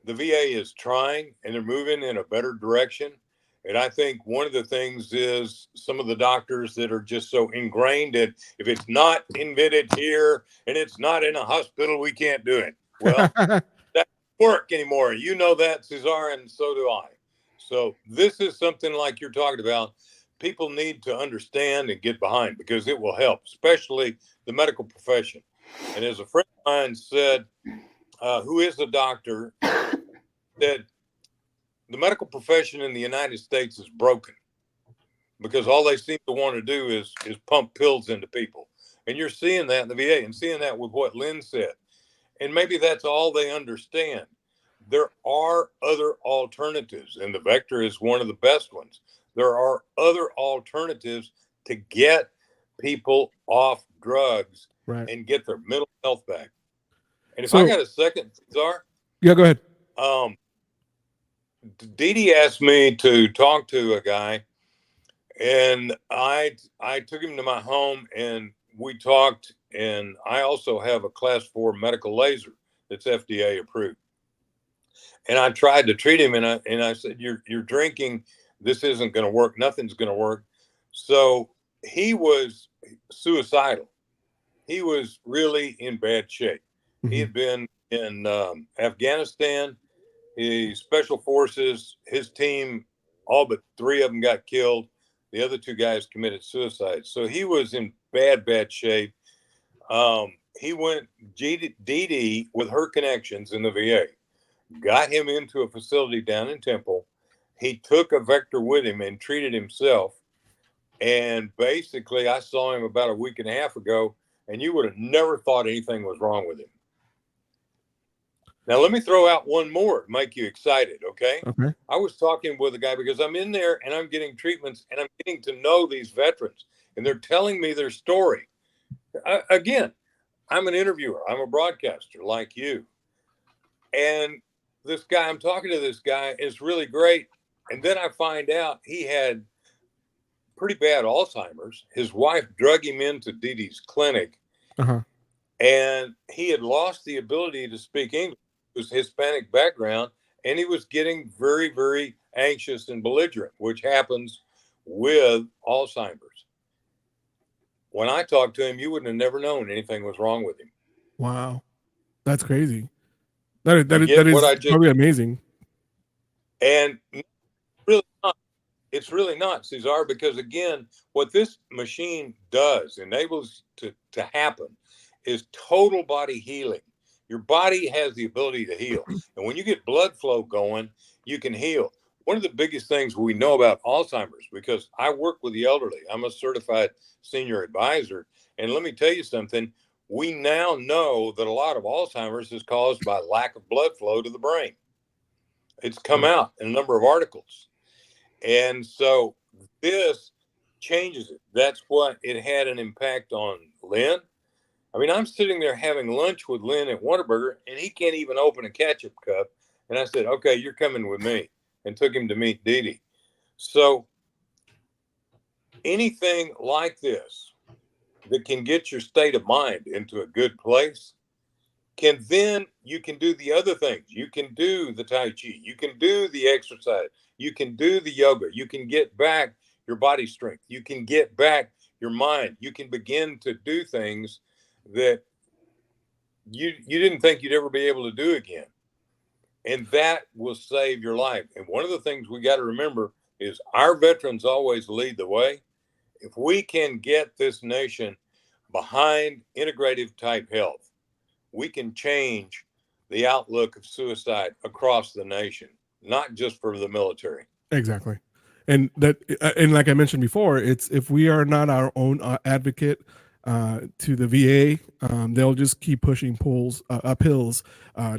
the VA is trying and they're moving in a better direction. And I think one of the things is some of the doctors that are just so ingrained that if it's not invented here and it's not in a hospital, we can't do it. Well, that doesn't work anymore. You know that, Cesar, and so do I. So this is something like you're talking about. People need to understand and get behind because it will help, especially the medical profession. And as a friend of mine said, who is a doctor, that the medical profession in the United States is broken because all they seem to want to do is pump pills into people. And you're seeing that in the VA and seeing that with what Lynn said. And maybe that's all they understand. There are other alternatives, and the VECTER is one of the best ones. There are other alternatives to get people off drugs and get their mental health back. And if I got a second, Cesar? Yeah, go ahead. Dee Dee asked me to talk to a guy, and I took him to my home and we talked. And I also have a class 4 medical laser that's FDA approved. And I tried to treat him, and I said, "You're drinking. This isn't going to work. Nothing's going to work." So he was suicidal. He was really in bad shape. Mm-hmm. He had been in Afghanistan. His special forces, his team, all but 3 of them got killed. The other 2 guys committed suicide. So he was in bad shape. he went, Dee Dee, with her connections in the VA, got him into a facility down in Temple. He took a VECTER with him and treated himself. And basically, I saw him about a week and a half ago, and you would have never thought anything was wrong with him. Now, let me throw out one more to make you excited, okay? Okay. I was talking with a guy because I'm in there and I'm getting treatments and I'm getting to know these veterans, and they're telling me their story. Again, I'm an interviewer. I'm a broadcaster like you. And this guy, I'm talking to this guy, is really great. And then I find out he had pretty bad Alzheimer's. His wife drug him into Dee Dee's clinic, and he had lost the ability to speak English. It was Hispanic background, and he was getting very, very anxious and belligerent, which happens with Alzheimer's. When I talked to him, you wouldn't have never known anything was wrong with him. Wow, that's crazy. That is probably amazing. And really not. It's really not, Cesar, because again, what this machine does, enables to happen, is total body healing. Your body has the ability to heal. And when you get blood flow going, you can heal. One of the biggest things we know about Alzheimer's, because I work with the elderly, I'm a certified senior advisor. And let me tell you something, we now know that a lot of Alzheimer's is caused by lack of blood flow to the brain. It's come out in a number of articles. And so this changes it. That's what it had an impact on Lynn. I mean, I'm sitting there having lunch with Lynn at Whataburger, and he can't even open a ketchup cup. And I said, okay, you're coming with me, and took him to meet Dee Dee. So anything like this that can get your state of mind into a good place, you can do the other things. You can do the Tai Chi. You can do the exercise. You can do the yoga. You can get back your body strength. You can get back your mind. You can begin to do things that you didn't think you'd ever be able to do again. And that will save your life. And one of the things we got to remember is our veterans always lead the way. If we can get this nation behind integrative type health, we can change the outlook of suicide across the nation, not just for the military. Exactly. And like I mentioned before, it's if we are not our own advocate to the VA, they'll just keep pushing uphills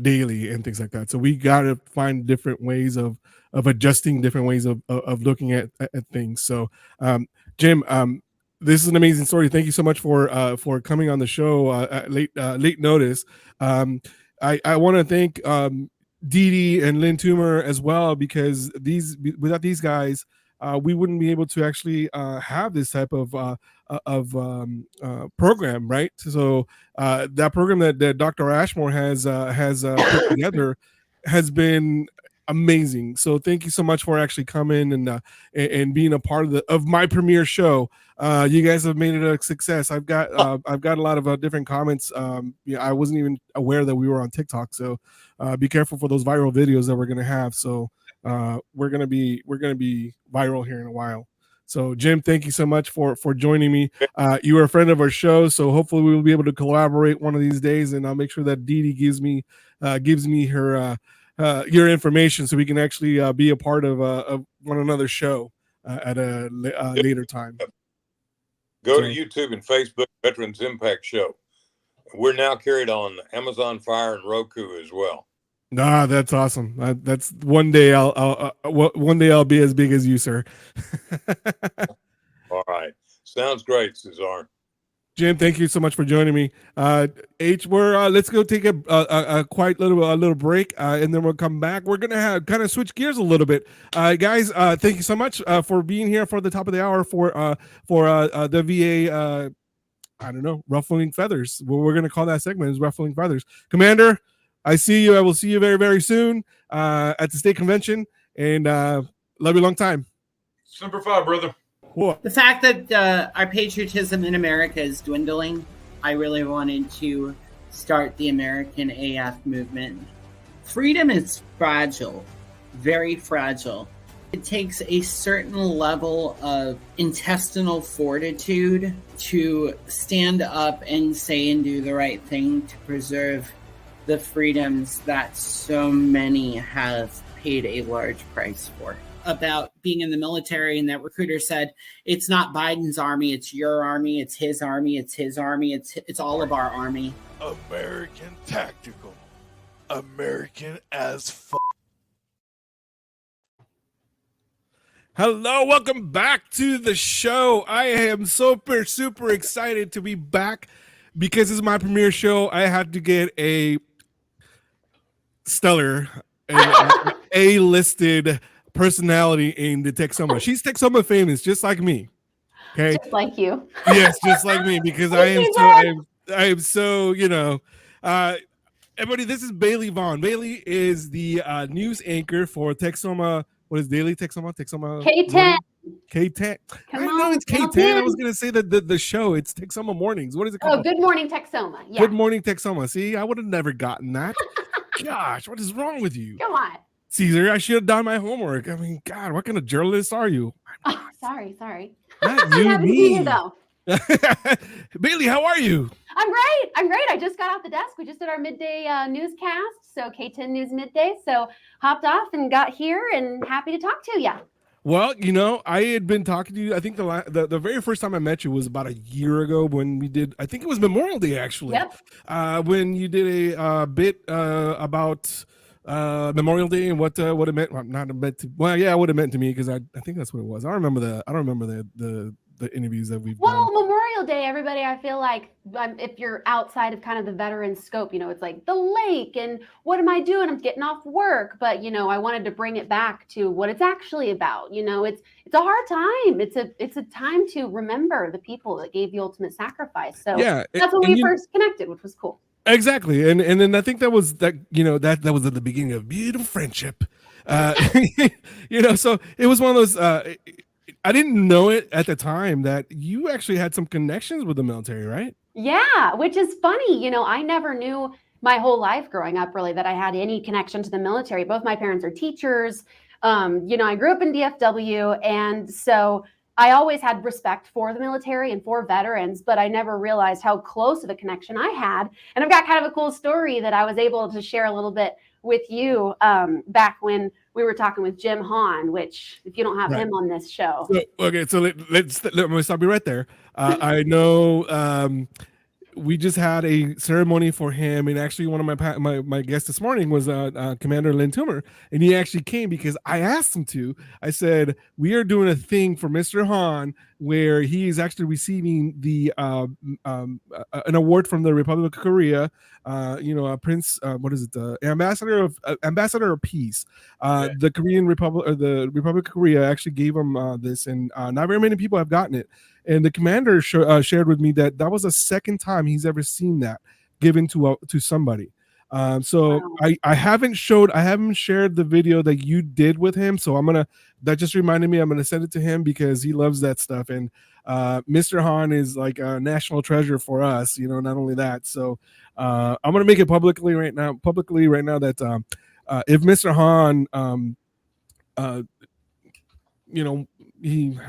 daily and things like that. So we got to find different ways of adjusting, different ways of looking at things. So Jim, this is an amazing story. Thank you so much for coming on the show at late notice. I want to thank Dee Dee and Lynn Toomer as well, because without these guys, we wouldn't be able to actually have this type of program, right? So that program that Dr. Ashmore has put together has been amazing. So thank you so much for actually coming and being a part of my premiere show. You guys have made it a success. I've got a lot of different comments. I wasn't even aware that we were on TikTok, so be careful for those viral videos that we're gonna have. So we're gonna be viral here in a while. So Jim, thank you so much for joining me. You were a friend of our show, so hopefully we will be able to collaborate one of these days, and I'll make sure that Dee Dee gives me her your information so we can actually be a part of one another's show at a later time. Go to YouTube and Facebook, Veterans Impact Show. We're now carried on Amazon Fire and Roku as well. Nah, that's awesome. That's one day I'll be as big as you, sir. All right, sounds great, Cesar. Jim, thank you so much for joining me. Let's go take a quiet little break, and then we'll come back. We're gonna kind of switch gears a little bit, guys. Thank you so much for being here for the top of the hour for the VA. I don't know, ruffling feathers. What we're gonna call that segment is ruffling feathers. Commander, I see you. I will see you very, very soon at the state convention, and love you a long time. Semper Fi, brother. Cool. The fact that our patriotism in America is dwindling, I really wanted to start the American AF movement. Freedom is fragile, very fragile. It takes a certain level of intestinal fortitude to stand up and say and do the right thing to preserve the freedoms that so many have paid a large price for. About being in the military, and that recruiter said, it's not Biden's army, it's your army, it's his army, it's his army, it's all of our army. American tactical. American as fuck. Hello, welcome back to the show. I am super excited to be back because this is my premiere show. I had to get a stellar A-listed personality in the Texoma. She's Texoma famous, just like me. Okay, just like you. Yes, just like me, because I am so everybody. This is Bailey Vaughn. Bailey is the news anchor for Texoma. What is Daily Texoma? KTEN. KTEN. I know it's KTEN. I was going to say that the show. It's Texoma Mornings. What is it called? Oh, Good Morning Texoma. Yeah. Good Morning Texoma. See, I would have never gotten that. Gosh, what is wrong with you? Come on. Caesar, I should have done my homework. I mean, God, what kind of journalist are you? Oh, sorry. Not you, I'm happy to be here, though. Bailey, how are you? I'm great. I just got off the desk. We just did our midday newscast, so KTEN News Midday. So hopped off and got here and happy to talk to you. Well, I had been talking to you. I think the very first time I met you was about a year ago when we did, I think it was Memorial Day, actually. Yep. When you did a bit about Memorial Day and what it meant. Well, not meant to. Well, yeah, what it meant to me, because I think that's what it was. I don't remember the interviews that we've done. Memorial Day, everybody, I feel like if you're outside of kind of the veteran scope, it's like the lake and what am I doing? I'm getting off work. But, I wanted to bring it back to what it's actually about. It's a hard time. It's a time to remember the people that gave the ultimate sacrifice. So yeah, that's when we first connected, which was cool. Exactly. And then I think that was at the beginning of beautiful friendship. So it was one of those, I didn't know it at the time that you actually had some connections with the military, right? Yeah, which is funny. I never knew my whole life growing up really that I had any connection to the military. Both my parents are teachers. I grew up in DFW, and so I always had respect for the military and for veterans, but I never realized how close of a connection I had. And I've got kind of a cool story that I was able to share a little bit with you back when we were talking with Jim Hahn, which if you don't have him on this show. So let me stop you right there. I know we just had a ceremony for him, and actually one of my guests this morning was Commander Lynn Toomer, and he actually came because I asked him to. I said, we are doing a thing for Mr. Hahn where he is actually receiving the an award from the Republic of Korea, a prince, ambassador of peace. The Korean Republic, or the Republic of Korea, actually gave him this, and not very many people have gotten it. And the commander shared with me that was the second time he's ever seen that given to somebody. So wow. I haven't shared the video that you did with him. So that just reminded me, I'm going to send it to him because he loves that stuff. And Mr. Hahn is like a national treasure for us, not only that. So I'm going to make it publicly right now that if Mr. Hahn, I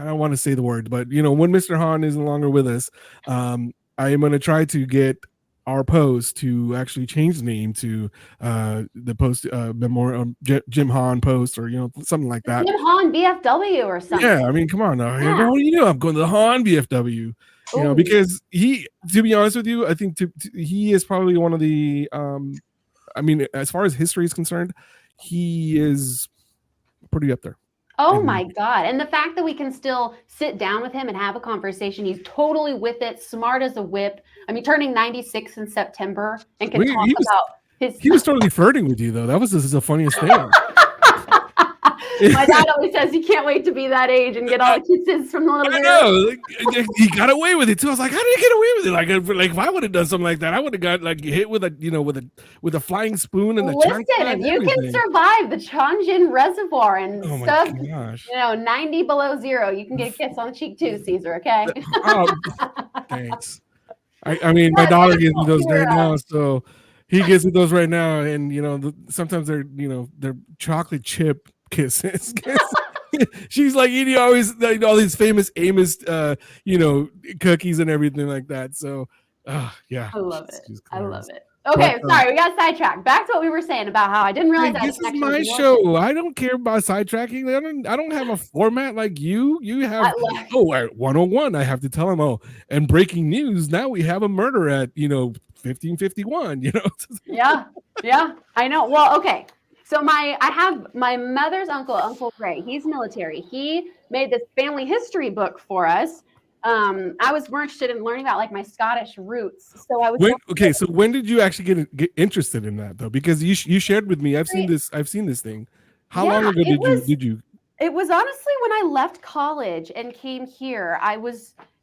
don't want to say the word, but when Mr. Hahn is no longer with us, I am going to try to get our post to actually change the name to the post Memorial Jim Hahn post, or something like that. Jim Hahn BFW or something. Yeah, I mean, come on now. Yeah. I'm going to the Hahn BFW. Because he, to be honest with you, I think he is probably one of the as far as history is concerned, he is pretty up there. Oh my God. And the fact that we can still sit down with him and have a conversation, he's totally with it, smart as a whip. I mean, turning 96 in September and can talk about his... He was totally flirting with you, though. That was the funniest thing. My dad always says he can't wait to be that age and get all the kisses from the little girl. I know. He got away with it too. I was like, how did he get away with it? Like if I would have done something like that, I would have got hit with a flying spoon and the Listen, if you can survive the Chongjin Reservoir and stuff, 90 below zero, you can get a kiss on the cheek too, Caesar. Okay. Thanks. I mean, my daughter gets me those right now, so he gets me those right now, and sometimes they're chocolate chip kisses. She's like eating always like all these famous Amos, cookies and everything like that. So, yeah, I love it. I love it. But, Okay, sorry, we got sidetracked. Back to what we were saying about how I didn't realize hey, I had a this is connection with my the show. I don't care about sidetracking. I don't have a format like you. You have at 101. I have to tell them. And breaking news. Now we have a murder at 1551. Yeah, I know. Well, okay. So I have my mother's Uncle Ray. He's military. He made this family history book for us. I was more interested in learning about like my Scottish roots. So I was So when did you actually get interested in that though? Because you shared with me. I've seen this thing. How long ago did you? It was honestly when I left college and came here.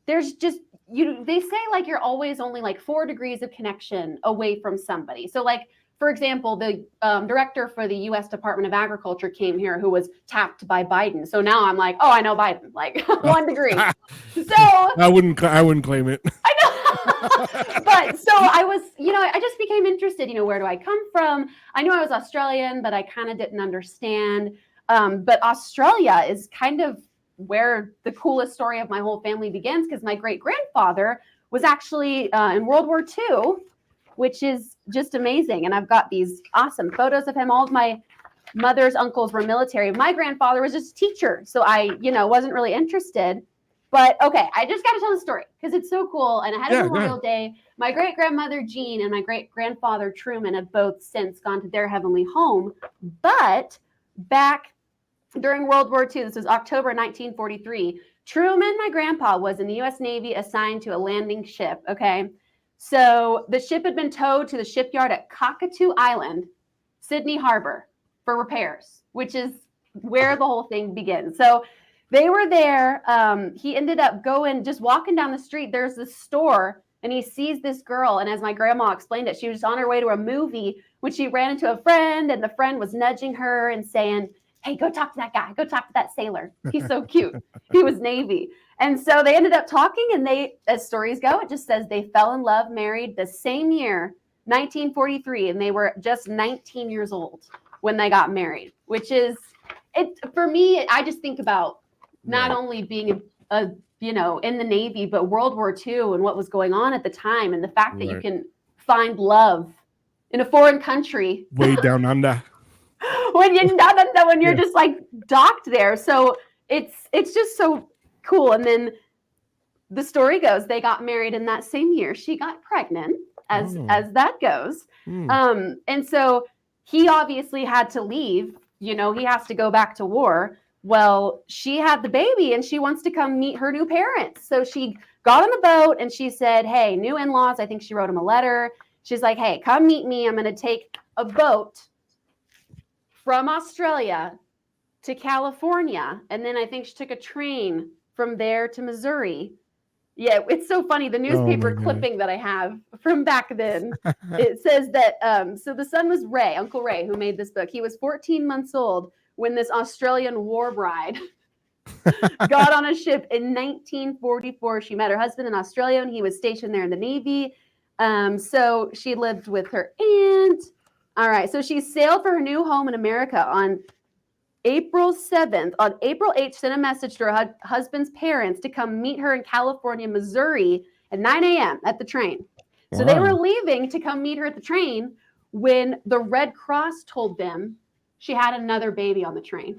There's just they say like you're always only like 4 degrees of connection away from somebody. So like, for example, the director for the U.S. Department of Agriculture came here, who was tapped by Biden. So now I'm like, oh, I know Biden, like 1 degree. So I wouldn't claim it. I know, but so I was, I just became interested. Where do I come from? I knew I was Australian, but I kind of didn't understand. But Australia is kind of where the coolest story of my whole family begins, because my great grandfather was actually in World War II. Which is just amazing. And I've got these awesome photos of him. All of my mother's uncles were military. My grandfather was just a teacher. So I, wasn't really interested. But okay, I just got to tell the story because it's so cool. And ahead of Memorial Day, my great grandmother Jean and my great grandfather Truman have both since gone to their heavenly home. But back during World War II, this was October 1943, Truman, my grandpa, was in the U.S. Navy assigned to a landing ship. Okay. So the ship had been towed to the shipyard at Cockatoo Island, Sydney Harbor, for repairs, which is where the whole thing begins. So they were there. He ended up just walking down the street. There's this store, and he sees this girl. And as my grandma explained it, she was on her way to a movie when she ran into a friend, and the friend was nudging her and saying, hey, go talk to that guy. Go talk to that sailor. He's so cute. He was Navy. And so they ended up talking, and as stories go, it just says they fell in love, married the same year, 1943, and they were just 19 years old when they got married, which is, for me, I just think about not only being in the Navy, but World War II and what was going on at the time, and the fact that you can find love in a foreign country. Way down under. when you're just like docked there. So it's just so cool. And then the story goes, they got married in that same year. She got pregnant, as that goes. And so he obviously had to leave. He has to go back to war. Well, she had the baby and she wants to come meet her new parents. So she got on the boat and she said, hey, new in-laws. I think she wrote him a letter. She's like, hey, come meet me. I'm going to take a boat from Australia to California. And then I think she took a train from there to Missouri. Yeah, it's so funny. The newspaper clipping that I have from back then, it says that, so the son was Ray, Uncle Ray, who made this book. He was 14 months old when this Australian war bride got on a ship in 1944. She met her husband in Australia and he was stationed there in the Navy. So she lived with her aunt. All right. So she sailed for her new home in America on April 7th. On April 8th, sent a message to her husband's parents to come meet her in California, Missouri at 9 a.m. at the train. So they were leaving to come meet her at the train when the Red Cross told them she had another baby on the train.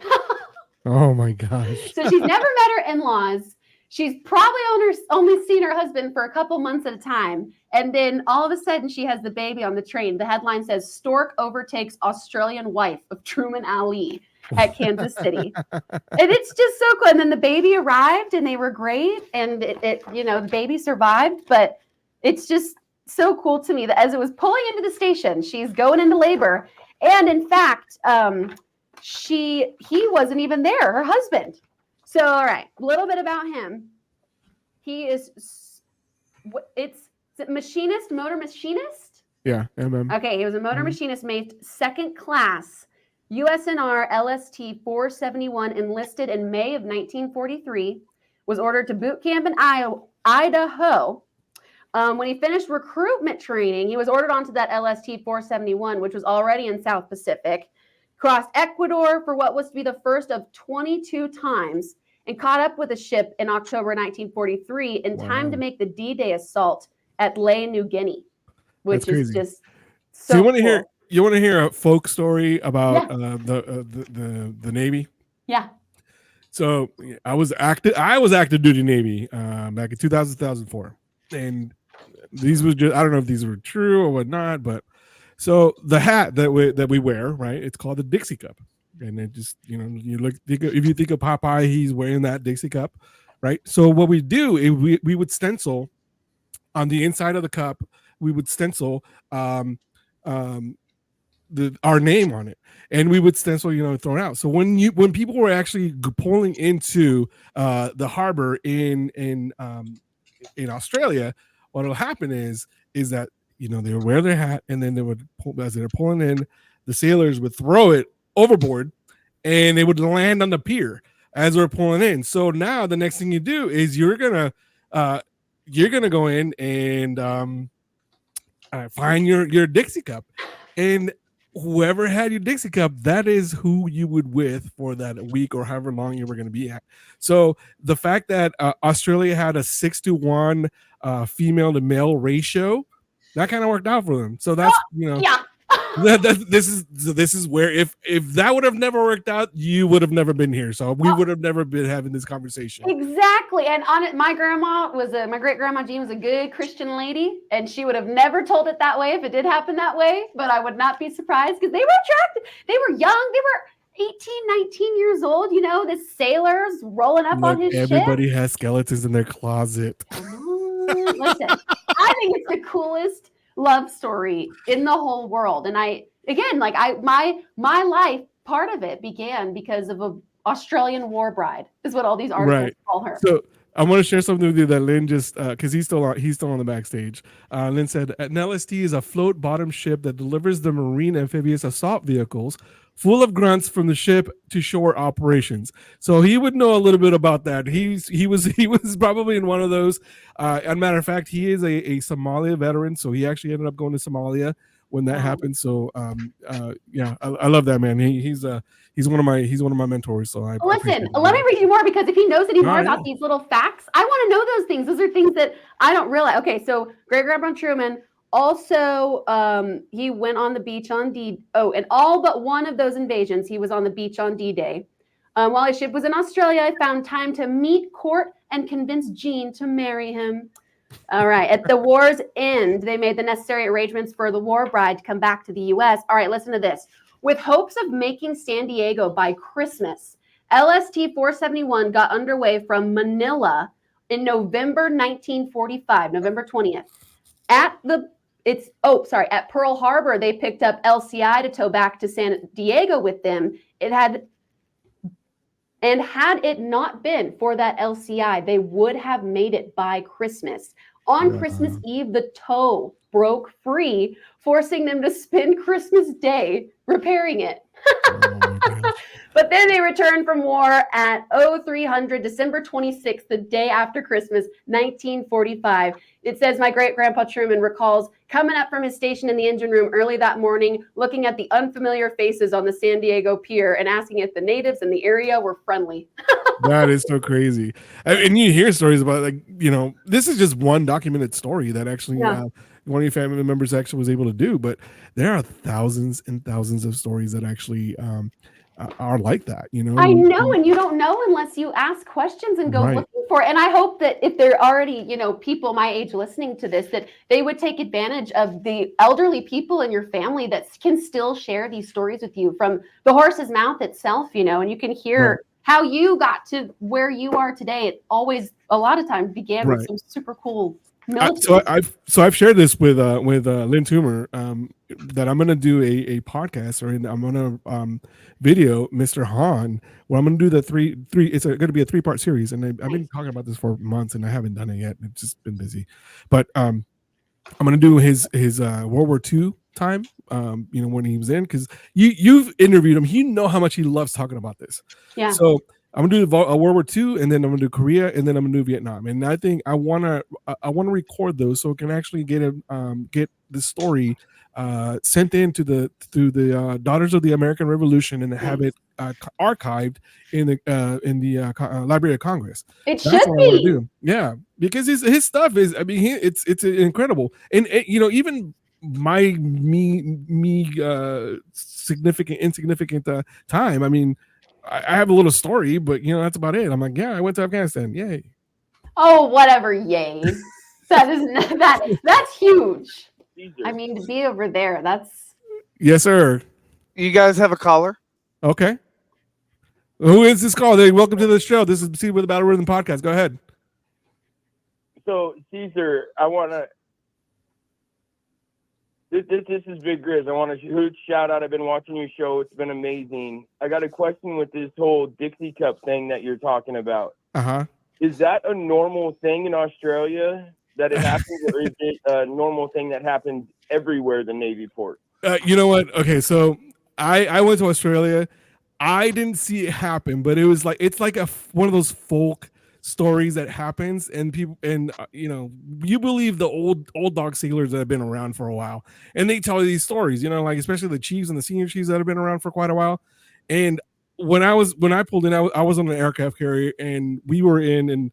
Oh my gosh. So she's never met her in-laws. She's probably only seen her husband for a couple months at a time. And then all of a sudden she has the baby on the train. The headline says, Stork overtakes Australian wife of Truman Ali at Kansas City. And it's just so cool. And then the baby arrived and they were great. And the baby survived. But it's just so cool to me that as it was pulling into the station, she's going into labor. And in fact, he wasn't even there, her husband. So, all right, a little bit about him. He is, motor machinist? Yeah, Okay, he was a motor machinist, made second class, USNR LST 471, enlisted in May of 1943, was ordered to boot camp in Idaho. When he finished recruitment training, he was ordered onto that LST 471, which was already in South Pacific. crossed Ecuador for what was to be the first of 22 times, and caught up with a ship in October 1943 in time to make the D-Day assault at Lae, New Guinea, which is just so so you want to cool. hear a folk story about Yeah. the Navy? Yeah. So I was active duty Navy back in 2004, and these was just, I don't know if these were true or whatnot, but so the hat that we wear, right? It's called the Dixie Cup, and it just, you know, if you think of Popeye, he's wearing that Dixie Cup, right? So what we do is we would stencil on the inside of the cup. We would stencil our name on it, and we would stencil, you know, throw it out. So when people were actually pulling into the harbor in Australia, what will happen is that, you know, they would wear their hat, and then they would as they're pulling in, the sailors would throw it overboard, and it would land on the pier as we're pulling in. So now the next thing you do is you're gonna go in and find your Dixie Cup, and whoever had your Dixie Cup, that is who you would with for that week or however long you were going to be at. So the fact that Australia had a 6-to-1 female to male ratio, that kind of worked out for them. So that's, you know, yeah. this is where if that would have never worked out, you would have never been here. So we would have never been having this conversation. Exactly. And on it, my grandma my great grandma Jean was a good Christian lady, and she would have never told it that way if it did happen that way. But I would not be surprised, because they were attracted. They were young. They were 18, 19 years old. You know, the sailors rolling up on his Everybody ship. has skeletons in their closet. Listen, I think it's the coolest love story in the whole world. And my life, part of it began because of a Australian war bride, is what all these articles call her. So I want to share something with you that Lynn just, because he's still on the backstage. Lynn said, an LST is a float bottom ship that delivers the marine amphibious assault vehicles full of grunts from the ship to shore operations. So he would know a little bit about that. He was probably in one of those. As a matter of fact, he is a Somalia veteran, so he actually ended up going to Somalia when that happened. So yeah, I love that man. He's one of my mentors. So I listen. Let me read you more, because if he knows any more about these little facts, I want to know those things. Those are things that I don't realize. Okay, so Great Grandpa Truman also he went on the beach on in all but one of those invasions, he was on the beach on D-Day. While his ship was in Australia, I found time to meet, court, and convince Jean to marry him. All right. At the war's end, they made the necessary arrangements for the war bride to come back to the U.S. All right, listen to this. With hopes of making San Diego by Christmas, LST 471 got underway from Manila in November 1945, November 20th. At Pearl Harbor, they picked up LCI to tow back to San Diego with them. Had it not been for that LCI, they would have made it by Christmas. On Christmas Eve, the tow broke free, forcing them to spend Christmas Day repairing it. But then they returned from war at 0300 December 26th, the day after Christmas, 1945. It says my great-grandpa Truman recalls coming up from his station in the engine room early that morning, looking at the unfamiliar faces on the San Diego pier and asking if the natives in the area were friendly. That is so crazy. And you hear stories about, like, you know, this is just one documented story that actually one of your family members actually was able to do, but there are thousands and thousands of stories that actually are like that, you know. I know, and you don't know unless you ask questions and go looking for it. And I hope that if there are already, you know, people my age listening to this, that they would take advantage of the elderly people in your family that can still share these stories with you from the horse's mouth itself, you know, and you can hear how you got to where you are today. It always, a lot of times, began with some super cool So I've shared this with Lynn Toomer, that I'm gonna do a podcast, or I'm gonna video Mr. Han, where I'm gonna do the three. It's going to be a 3-part series, and I've been talking about this for months, and I haven't done it yet. It's just been busy, but I'm gonna do his World War II time, you know, when he was in, because you've interviewed him, you know how much he loves talking about this. Yeah. So I'm gonna do World War II, and then I'm gonna do Korea, and then I'm gonna do Vietnam. And I think I wanna record those so it can actually get this story sent in to the Daughters of the American Revolution and have it archived in the Library of Congress. It That's should what I want to be. do. Yeah, because his stuff is, I mean, it's incredible, and even my insignificant time. I mean, I have a little story, but that's about it. I'm like, yeah, I went to Afghanistan. Yay. Oh, whatever. Yay. That's huge. I mean, to be over there, that's. Yes, sir. You guys have a caller? Okay. Who is this call? Hey, welcome to the show. This is Seed with the Battle Rhythm podcast. Go ahead. So, Caesar, I want to. This is Big Grizz. I want a huge shout out. I've been watching your show. It's been amazing. I got a question with this whole Dixie Cup thing that you're talking about. Is that a normal thing in Australia that it happens, or is it a normal thing that happens everywhere the Navy port? You know what? Okay, so I went to Australia. I didn't see it happen, but it's like one of those folk stories that happens, and people, and you believe the old dog sailors that have been around for a while, and they tell you these stories, like especially the chiefs and the senior chiefs that have been around for quite a while. And when I pulled in, I was on an aircraft carrier, and we were in, and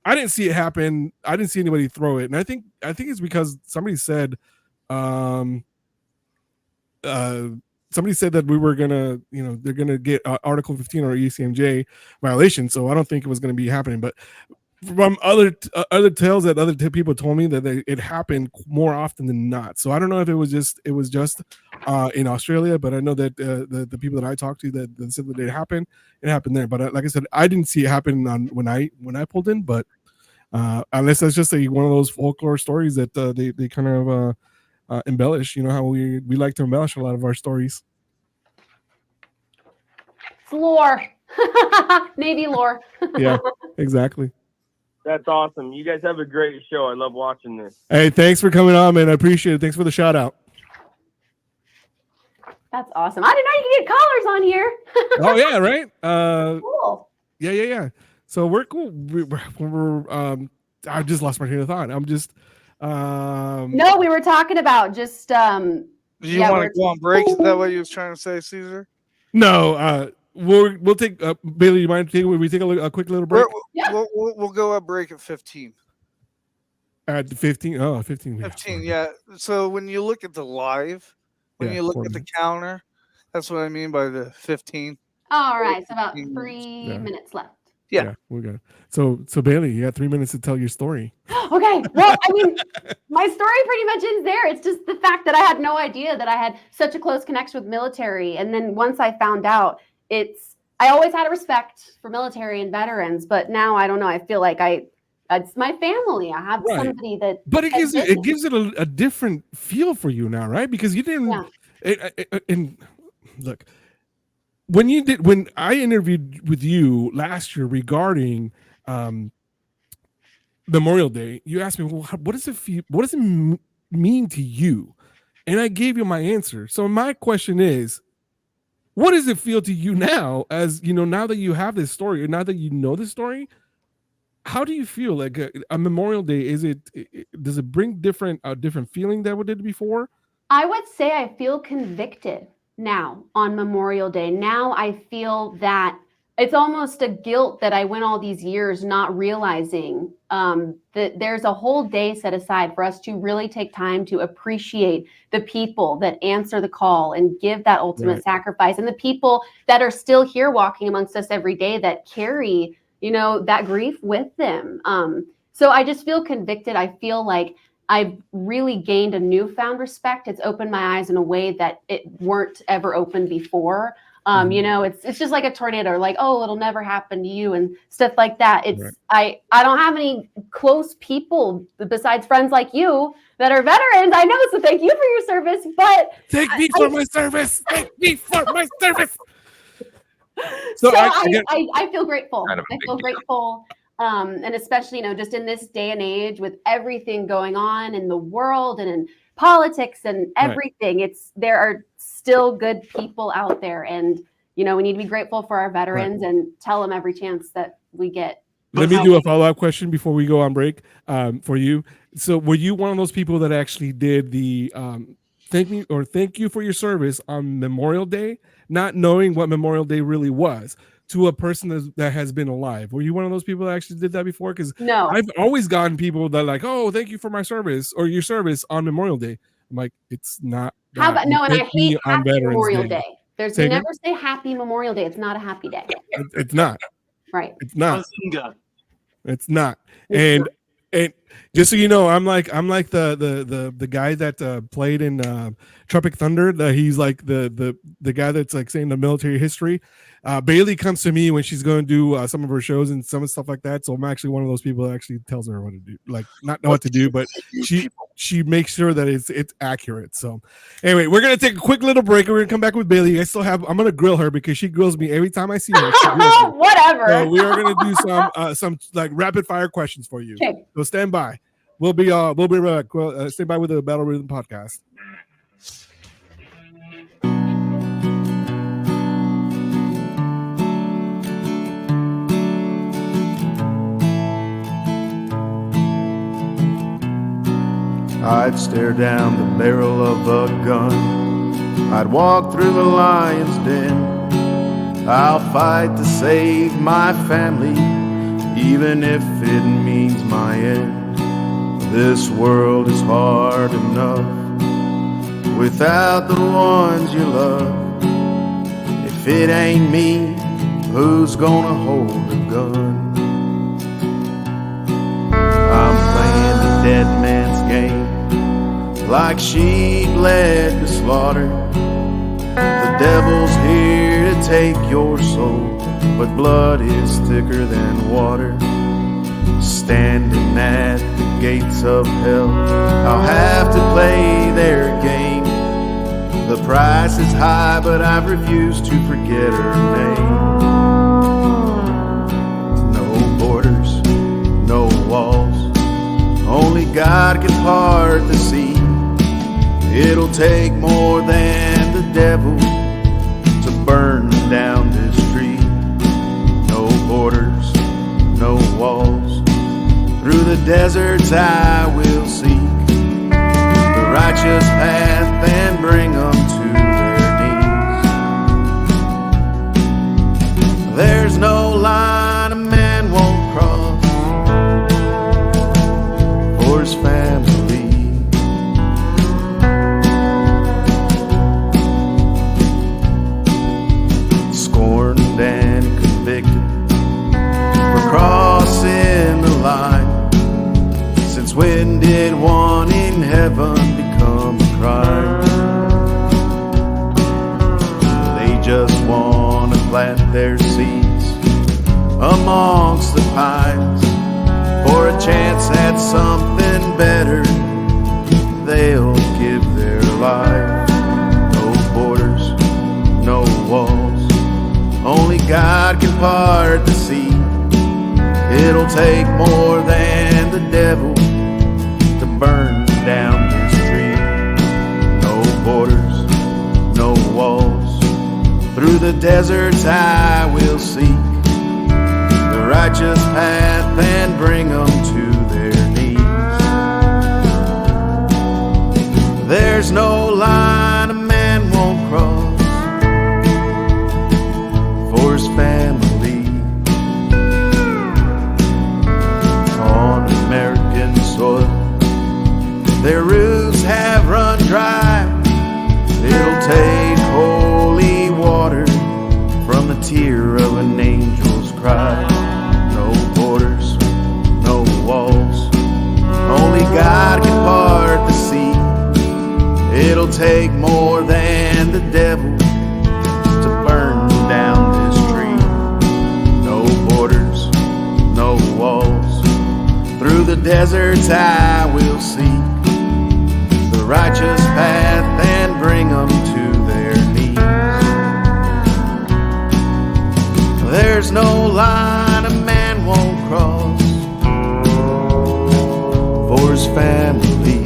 I didn't see it happen. I didn't see anybody throw it, and I think it's because somebody said, somebody said that we were gonna, they're gonna get Article 15 or ECMJ violation. So I don't think it was gonna be happening. But from other tales that other people told me that it happened more often than not. So I don't know if it was just in Australia, but I know that the people that I talked to that said that it happened there. But like I said, I didn't see it happen when I pulled in. But unless that's just one of those folklore stories that they kind of embellish, how we like to embellish a lot of our stories. It's lore. Navy lore. Yeah, exactly. That's awesome. You guys have a great show. I love watching this. Hey, thanks for coming on, man. I appreciate it. Thanks for the shout out. That's awesome. I didn't know you could get callers on here. Oh yeah, right. Cool. Yeah. So we're cool. I just lost my train of thought. I'm just. No, we were talking about just. Do you want to go on break? Is that what you was trying to say, Caesar? No. We'll take Bailey. You mind taking? We take a quick little break. We'll go a break at 15. At 15. Oh, 15. 15. Yeah. So when you look at the live, when you look at the counter, that's what I mean by the 15. All right. So about 3 minutes left. Yeah, we're good. So Bailey, you got 3 minutes to tell your story. Okay. Well, I mean, my story pretty much ends there. It's just the fact that I had no idea that I had such a close connection with military. And then once I found out, I always had a respect for military and veterans, but now I don't know. I feel like it's my family. I have somebody that. But it gives it a different feel for you now, right? Because you didn't. And look, when I interviewed with you last year regarding Memorial Day, you asked me, well, what does it feel? What does it mean to you? And I gave you my answer. So my question is, what does it feel to you now, as now that you have this story, or now that you know this story? How do you feel like a Memorial Day? Does it bring a different feeling than what it did before? I would say I feel convicted now on Memorial Day. Now I feel that it's almost a guilt that I went all these years not realizing that there's a whole day set aside for us to really take time to appreciate the people that answer the call and give that ultimate sacrifice, and the people that are still here walking amongst us every day that carry, that grief with them. So I just feel convicted. I feel like I've really gained a newfound respect. It's opened my eyes in a way that it weren't ever opened before. It's just like a tornado, like, oh, it'll never happen to you and stuff like that. I don't have any close people besides friends like you that are veterans. I know, so thank you for your service, but take me for my service. Take me for my service. So I feel grateful. I feel grateful. And especially, just in this day and age with everything going on in the world and in politics and everything, there are still good people out there. And, we need to be grateful for our veterans and tell them every chance that we get Let me do a follow-up question before we go on break for you. So were you one of those people that actually did the thank you for your service on Memorial Day, not knowing what Memorial Day really was, to a person that has been alive? Were you one of those people that actually did that before? Because No. I've always gotten people that are like, oh, thank you for my service or your service on Memorial Day. I'm like, it's not. How about no? And I hate on Happy Veterans Memorial Day. Day. There's Say you again? never say Happy Memorial Day. It's not a happy day. It's not. Right. It's not. It's not. And just so you know, I'm like the guy that played in Tropic Thunder. He's like the guy that's like saying the military history. Bailey comes to me when she's going to do some of her shows and some stuff like that. So I'm actually one of those people that actually tells her what to do, like not know what to do, but she makes sure that it's accurate. So anyway, we're gonna take a quick little break. We're gonna come back with Bailey. I'm gonna grill her because she grills me every time I see her. Whatever. So we are gonna do some like rapid fire questions for you. Okay. So stand by. We'll be back. Stay by with the Battle Rhythm podcast. I'd stare down the barrel of a gun. I'd walk through the lion's den. I'll fight to save my family, even if it means my end. This world is hard enough without the ones you love. If it ain't me, who's gonna hold a gun? I'm playing the dead man's game, like sheep led to slaughter. The devil's here to take your soul, but blood is thicker than water. Standing at the gates of hell, I'll have to play their game. The price is high, but I've refused to forget her name. No borders, no walls, only God can part the sea. It'll take more than the devil to burn down this tree. No borders, no walls, through the deserts I will seek the righteous path and bring them to their knees. There's no line a man won't cross for his family. Scorned and convicted for crossing the line. Since when did one in heaven become a crime? They just want to plant their seeds amongst the pines. For a chance at something better, they'll give their life. No borders, no walls, only God can part the sea. It'll take more than the devil to burn down this tree. No borders, no walls, through the deserts I will seek the righteous path and bring them to their knees. There's no line a man won't cross for his family. On American soil, their roots have run dry. It'll take holy water from the tear of an angel's cry. No borders, no walls, only God can part the sea. It'll take more than the devil to burn down this tree. No borders, no walls, through the deserts I will seek the righteous path and bring them to their knees. There's no line a man won't cross for his family.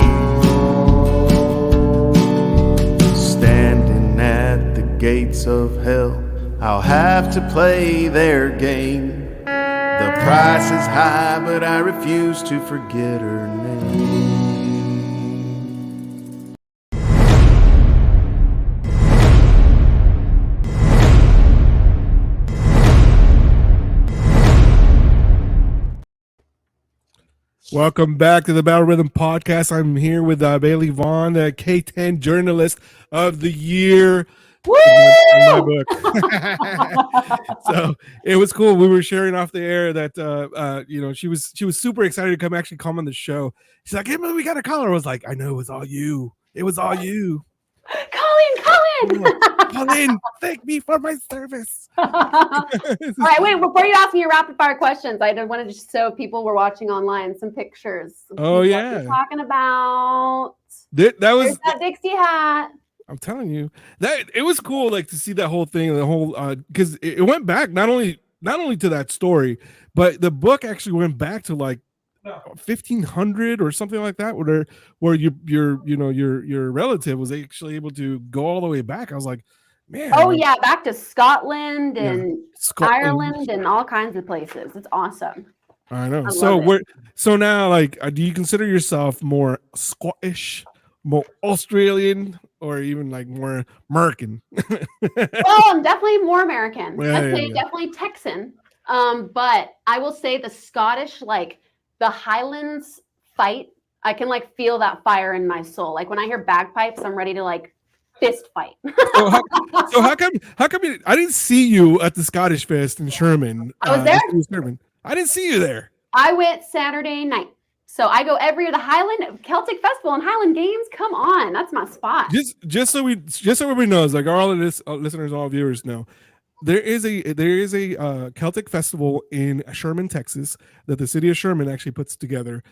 Standing at the gates of hell, I'll have to play their game. The price is high, but I refuse to forget her name. Welcome back to the Battle Rhythm Podcast. I'm here with Bailey Vaughn, the KTEN Journalist of the Year. Woo! In my book. So it was cool. We were sharing off the air that she was super excited to come on the show. She's like, "Hey, man, we got a caller." I was like, "I know, it was all you. It was all you." Colin, thank me for my service. All right, wait, before you ask me your rapid fire questions, I wanted to show people were watching online some pictures. Oh, yeah. What you're talking about. That was There's that Dixie hat. I'm telling you that it was cool, like to see that whole thing, the whole because it went back not only to that story, but the book actually went back to like 1500 or something like that, where your relative was actually able to go all the way back. I was like, man. Oh yeah, back to Scotland and Ireland and all kinds of places. It's awesome. I know. So now, like, do you consider yourself more Scottish, more Australian, or even like more American? Well, I'm definitely more American. Yeah, I'd say definitely Texan. But I will say the Scottish, like the Highlands fight, I can like feel that fire in my soul. Like when I hear bagpipes, I'm ready to like fist fight. so how come I didn't see you at the Scottish Fest in Sherman? I was there. I didn't see you there. I went Saturday night. So I go every year. The Highland Celtic Festival and Highland Games. Come on, that's my spot. Just so everybody knows, like all of this listeners, all viewers know, there is a Celtic festival in Sherman, Texas, that the city of Sherman actually puts together.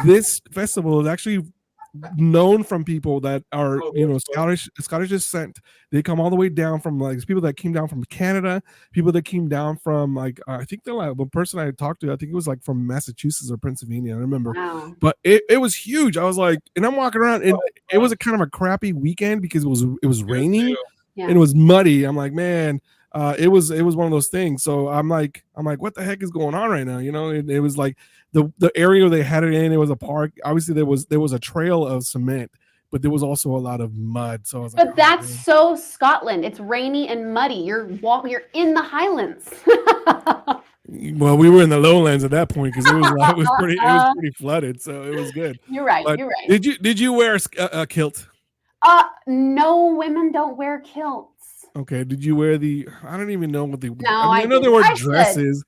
This festival is actually known from people that are Scottish descent. They come all the way down from like people that came down from Canada, people that came down from like I think the person I talked to, I think it was like from Massachusetts or Pennsylvania, I remember. Wow. But it was huge. I was like, and I'm walking around, and it was a kind of a crappy weekend because it was raining and it was muddy. I'm like, man. It was one of those things. So I'm like, what the heck is going on right now? It was like the area they had it in. It was a park. Obviously, there was a trail of cement, but there was also a lot of mud. So I was but that's so Scotland. It's rainy and muddy. You're in the Highlands. Well, we were in the lowlands at that point because it was pretty flooded. So it was good. You're right. But you're right. Did you wear a kilt? No, women don't wear kilts. Okay. Did you wear I don't even know what they. No, I know there were dresses.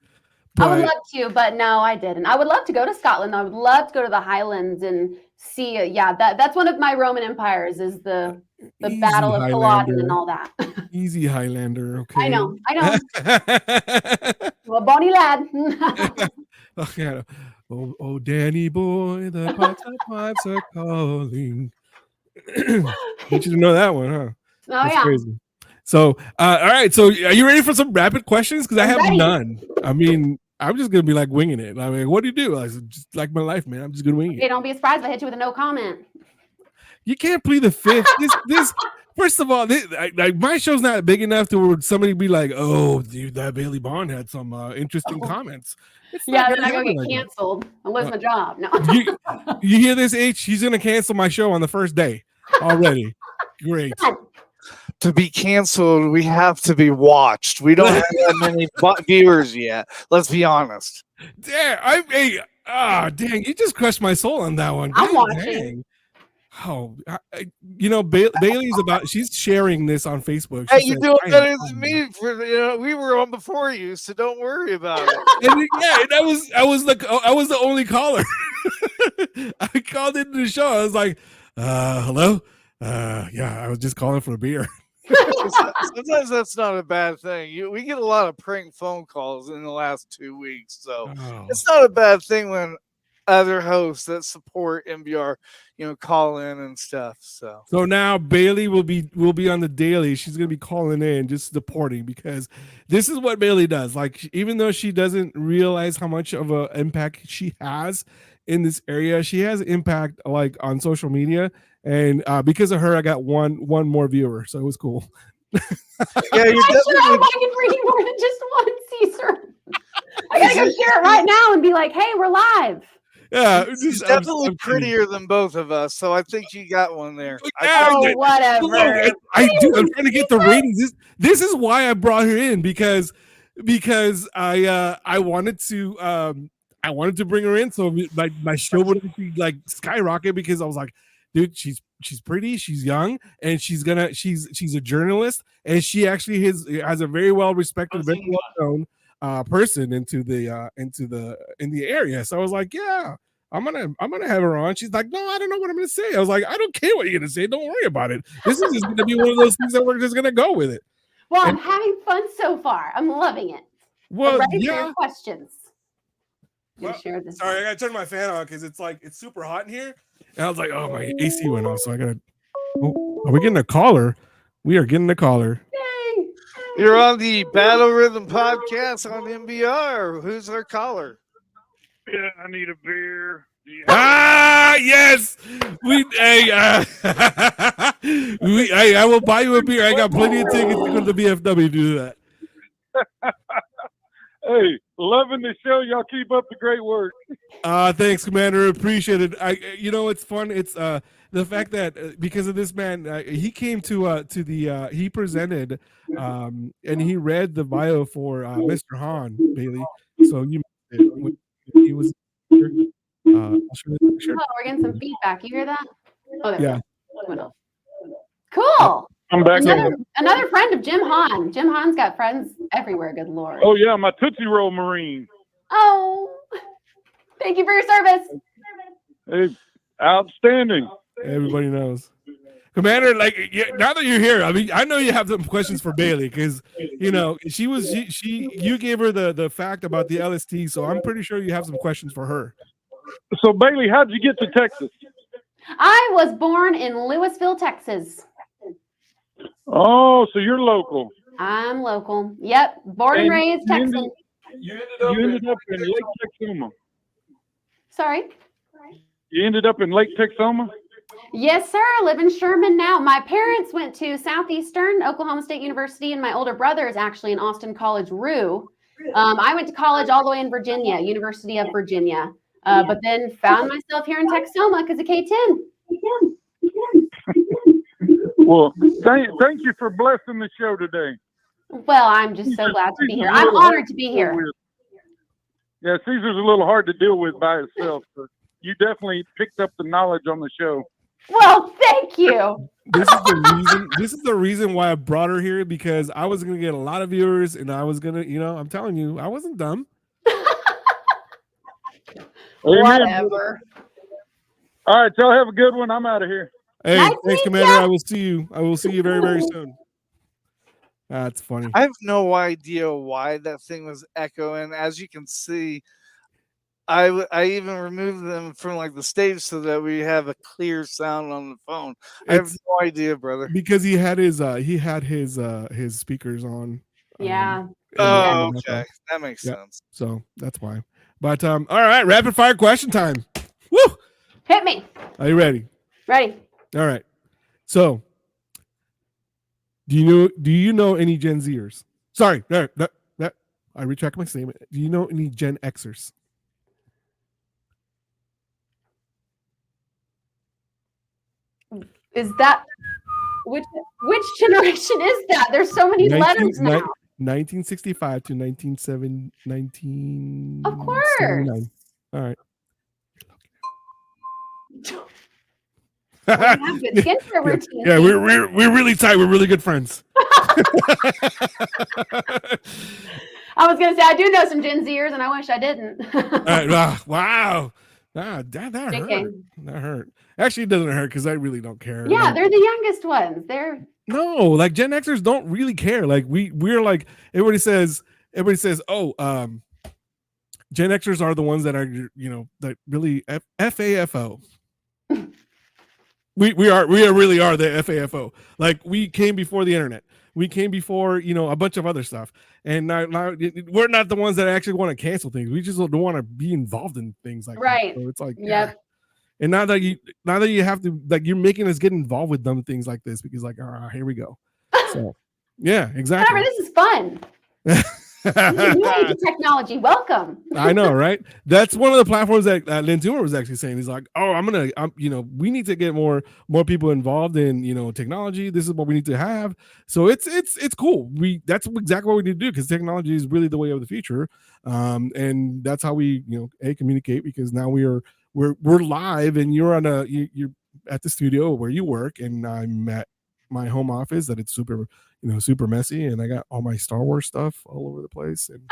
I would love to, but no, I didn't. I would love to go to Scotland. I would love to go to the Highlands and see. That's one of my Roman empires is the Battle of Culloden and all that. Easy Highlander. Okay. I know. Well, bonny lad. Oh, Danny boy, the pipes are calling. Did you know that one, huh? Oh, That's yeah. crazy. So, all right. So, are you ready for some rapid questions? Because I have none. I mean, I'm just gonna be like winging it. I mean, what do you do? Just like my life, man. I'm just gonna wing it. Hey, don't be surprised if I hit you with a no comment. You can't plead the fifth. This first of all, my show's not big enough to where somebody be like, "Oh, dude, that Bailey Bond had some interesting comments." Yeah, then I'm gonna get canceled. I lose my job. No. You hear this, H? She's gonna cancel my show on the first day already. Great. To be canceled, we have to be watched. We don't have that many viewers yet. Let's be honest. Dang, you just crushed my soul on that one. I'm God, watching. dang. Oh, Bailey's she's sharing this on Facebook. Hey, you're doing better than me. We were on before you, so don't worry about it. And I was the only caller. I called into the show. I was like, hello? I was just calling for a beer. Sometimes that's not a bad thing. We get a lot of prank phone calls in the last 2 weeks, so it's not a bad thing when other hosts that support MBR, call in and stuff. So now Bailey will be on the daily. She's gonna be calling in, just supporting, because this is what Bailey does. Like, even though she doesn't realize how much of an impact she has in this area, she has impact like on social media. And because of her, I got one more viewer, so it was cool. Yeah, I'm not sure if I can bring you more than just one, Caesar. I gotta go share it right now and be like, "Hey, we're live." Yeah, She's definitely prettier than both of us, so I think you got one there. Oh, whatever. I'm trying to get the ratings. This is why I brought her in because I wanted to bring her in so my show would be like skyrocket because I was like, dude, she's pretty, she's young, and she's a journalist, and she actually has a very well respected, very well known person in the area. So I was like, yeah, I'm gonna have her on. She's like, no, I don't know what I'm gonna say. I was like, I don't care what you're gonna say. Don't worry about it. This is just gonna be one of those things that we're just gonna go with it. Well, I'm having fun so far. I'm loving it. Well, I'm ready for yeah. your questions. Well, share this. sorry, I gotta turn my fan on because it's super hot in here. And I was like, oh, my AC went off, so I gotta. Oh, are we getting a caller? We are getting a caller. Yay! You're on the Battle Rhythm podcast on MBR. Who's our caller? Yeah, I need a beer. Yes, I will buy you a beer. I got plenty of tickets to go to the BFW to do that. Hey, loving the show. Y'all keep up the great work. Thanks, Commander. Appreciate it. It's fun. It's the fact that because of this man, he came to the he presented and he read the bio for Mr. Hahn, Bailey. So you when he was Oh, we're getting some feedback. You hear that? Oh, there yeah. we go. Cool. I'm back. Another friend of Jim Hahn. Jim Hahn's got friends everywhere. Good Lord. Oh yeah, my Tootsie Roll Marine. Oh, thank you for your service. Hey, outstanding. Everybody knows. Commander, now that you're here, I mean, I know you have some questions for Bailey because you gave her the fact about the LST, so I'm pretty sure you have some questions for her. So Bailey, how'd you get to Texas? I was born in Lewisville, Texas. Oh, so you're local. I'm local. Yep, born and raised Texan. You ended up in Lake Texoma. Sorry? You ended up in Lake Texoma? Yes, sir. I live in Sherman now. My parents went to Southeastern Oklahoma State University, and my older brother is actually in Austin College, Rue. I went to college all the way in Virginia, University of Virginia, but then found myself here in Texoma because of KTEN. Well, thank you for blessing the show today. Well, I'm just so glad to be here. I'm honored to be here. Yeah, Caesar's a little hard to deal with by itself, but you definitely picked up the knowledge on the show. Well, thank you. This is the reason why I brought her here, because I was going to get a lot of viewers, and I was going to, I'm telling you, I wasn't dumb. Whatever. All right, y'all have a good one. I'm out of here. Hey, thanks, Commander. I will see you. I will see you very, very soon. That's funny. I have no idea why that thing was echoing. As you can see, I even removed them from the stage so that we have a clear sound on the phone. I have no idea, brother. Because he had his speakers on. Yeah. Oh, okay. That makes sense. So that's why. But all right, rapid fire question time. Woo! Hit me. Are you ready? Ready. All right. So, do you know any Gen Zers? Sorry, I retract my statement. Do you know any Gen Xers? Is that which generation is that? There's so many letters now. 1965 to 1979. Of course. All right. We have good skincare routine. Yeah, we're really tight. We're really good friends. I was gonna say I do know some Gen Zers, and I wish I didn't. Wow. That hurt. That hurt. Actually, it doesn't hurt because I really don't care. Yeah, they're the youngest ones. They're Gen Xers don't really care. We're like everybody says, oh, Gen Xers are the ones that are that really FAFO. We really are the FAFO. We came before the internet. We came before a bunch of other stuff, and now we're not the ones that actually want to cancel things. We just don't want to be involved in things like right. That. So it's yep. Yeah. And now that you have to you're making us get involved with dumb things like this because here we go. So yeah, exactly. Whatever, this is fun. New age of technology. Welcome. I know, right? That's one of the platforms that Lynn Toomer was actually saying. He's like, "Oh, we need to get more people involved in, technology. This is what we need to have." So it's cool. That's exactly what we need to do, because technology is really the way of the future, and that's how we, communicate. Because now we're live, and you're at the studio where you work, and I'm at my home office that it's super messy, and I got all my Star Wars stuff all over the place, and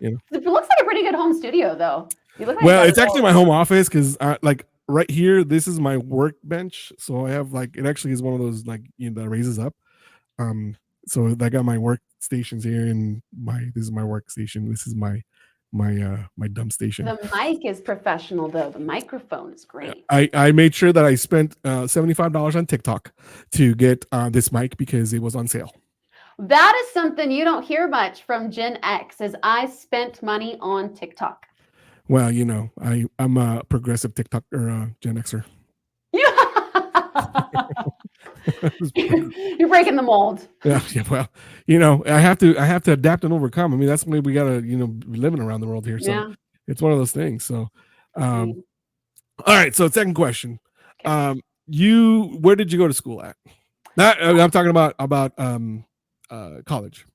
It looks like a pretty good home studio, though. It's actually my home office, because like right here, this is my workbench. So I have it actually is one of those that raises up. So I got my workstations here, and this is my workstation. This is my dump station. The mic is professional, though. The microphone is great. I made sure that I spent $75 on TikTok to get this mic, because it was on sale. That is something you don't hear much from Gen X, is I spent money on TikTok. Well, I'm a progressive TikTok or Gen Xer. You're breaking the mold. Yeah. Well, I have to adapt and overcome. I mean, that's the way we gotta, be living around the world here. So it's one of those things. So, all right. So second question, where did you go to school at? I'm talking about college.